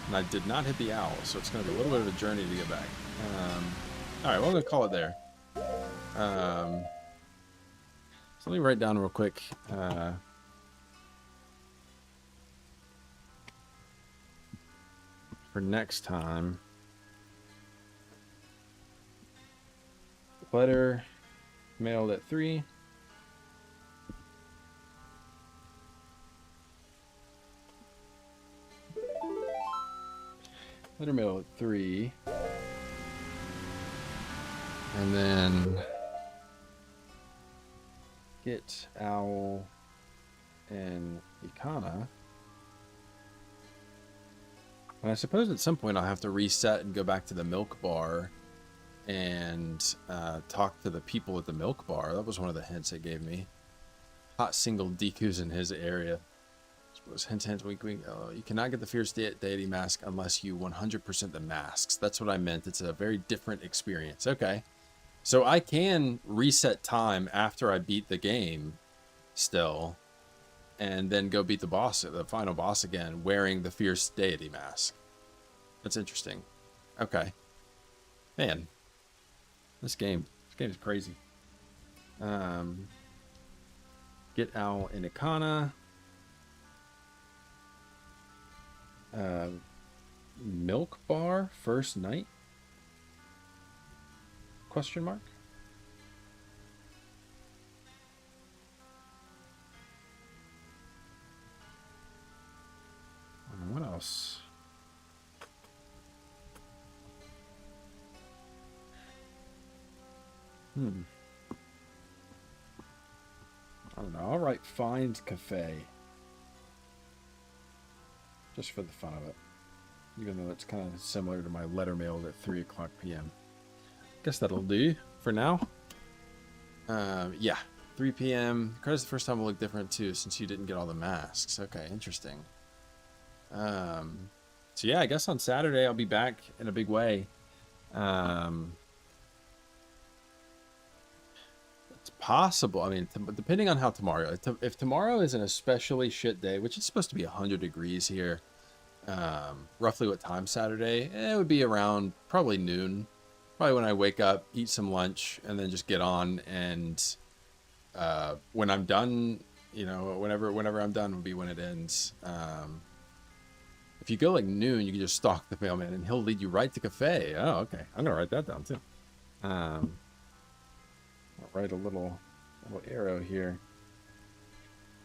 A: And I did not hit the owl, so it's going to be a little bit of a journey to get back. Alright, well, I'm going to call it there. So let me write down real quick. For next time. Letter mailed at 3. Letter mail at 3. And then get Owl and Ikana. And I suppose at some point I'll have to reset and go back to the milk bar and talk to the people at the milk bar. That was one of the hints it gave me. Hot single Deku's in his area. Hint, wink, wink. Oh, you cannot get the fierce deity mask unless you 100% the masks. That's what I meant. It's a very different experience. Okay. So I can reset time after I beat the game still, and then go beat the boss, the final boss again, wearing the fierce deity mask. That's interesting. Okay. Man. This game is crazy. Get Owl and Ikana. Milk bar first night? Question mark? What else? I don't know. I'll write find cafe. Just for the fun of it. Even though it's kind of similar to my letter mailed at 3 o'clock p.m. Guess that'll do for now. Yeah. 3 p.m. Credit's the first time will look different too, since you didn't get all the masks. Okay, interesting. So yeah, I guess on Saturday I'll be back in a big way. It's possible. I mean, depending on how tomorrow. If tomorrow is an especially shit day, which it's supposed to be 100 degrees here. Roughly what time Saturday? It would be around probably noon. Probably when I wake up, eat some lunch, and then just get on. And when I'm done, you know, whenever I'm done will be when it ends. If you go like noon, you can just stalk the mailman, and he'll lead you right to cafe. Oh, okay. I'm gonna write that down too. I'll write a little arrow here.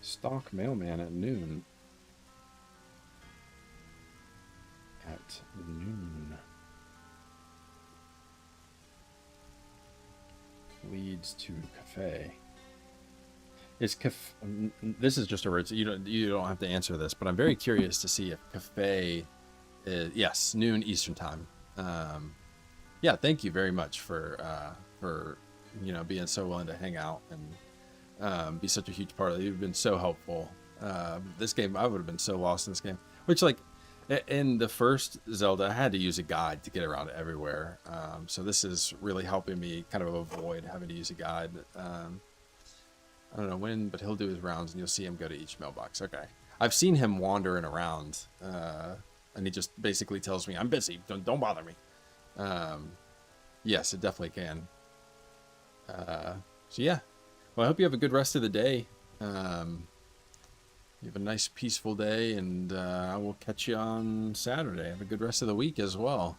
A: Stalk mailman at noon. at noon. Leads to cafe. Is cafe? This is just a word. So you don't have to answer this, but I'm very curious to see if cafe is, yes, noon Eastern time. Yeah, thank you very much for being so willing to hang out and be such a huge part of it. You've been so helpful. This game, I would have been so lost in this game. Which, like, in the first Zelda, I had to use a guide to get around it everywhere. So this is really helping me kind of avoid having to use a guide. I don't know when, but he'll do his rounds, and you'll see him go to each mailbox. Okay. I've seen him wandering around, and he just basically tells me, I'm busy. Don't bother me. Yes, it definitely can. So yeah, well, I hope you have a good rest of the day. You have a nice peaceful day, and I will catch you on Saturday. Have a good rest of the week as well.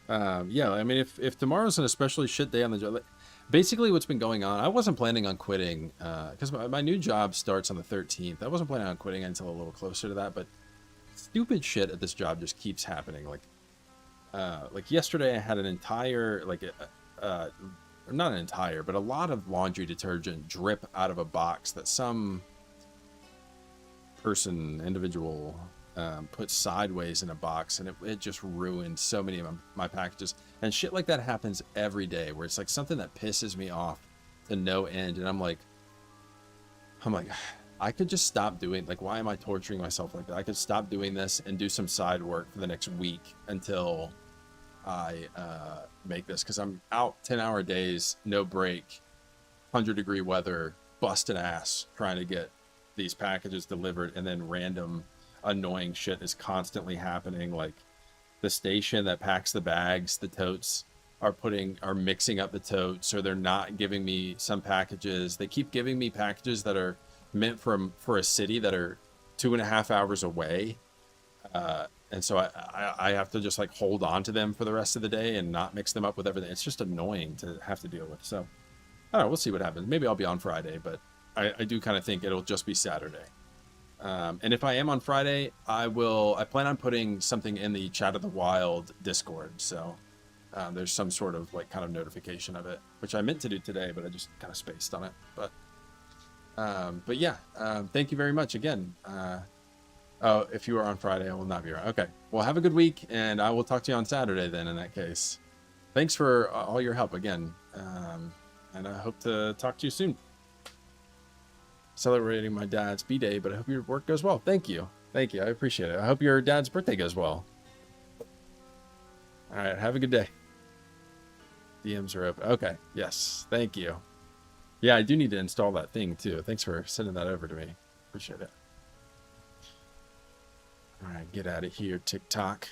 A: Yeah, I mean, if tomorrow's an especially shit day on the job, like, basically what's been going on, I wasn't planning on quitting because my new job starts on the 13th. I wasn't planning on quitting until a little closer to that, but stupid shit at this job just keeps happening. Like yesterday I had an entire, not an entire, but a lot of laundry detergent drip out of a box that some individual put sideways in a box, and it just ruined so many of my packages. And shit like that happens every day, where it's like something that pisses me off to no end, and I'm like I could just stop doing, like, why am I torturing myself like that? I could stop doing this and do some side work for the next week until I make this, because I'm out 10-hour days, no break, 100-degree weather, busting ass trying to get these packages delivered, and then random annoying shit is constantly happening. Like, the station that packs the bags, the totes, are mixing up the totes, or they're not giving me some packages. They keep giving me packages that are meant for a city that are 2.5 hours away, and so I have to just, like, hold on to them for the rest of the day and not mix them up with everything. It's just annoying to have to deal with. So I don't know, we'll see what happens. Maybe I'll be on Friday, but I do kind of think it'll just be Saturday. And if I am on Friday, I plan on putting something in the Chat of the Wild Discord. So there's some sort of, like, kind of notification of it, which I meant to do today, but I just kind of spaced on it. But yeah, thank you very much again. Oh, if you are on Friday, I will not be around. Okay, well, have a good week, and I will talk to you on Saturday then, in that case. Thanks for all your help again, and I hope to talk to you soon. Celebrating my dad's B-Day, but I hope your work goes well. Thank you. I appreciate it. I hope your dad's birthday goes well. All right, have a good day. DMs are open. Okay, yes, thank you. Yeah, I do need to install that thing too. Thanks for sending that over to me. Appreciate it. All right, get out of here, TikTok.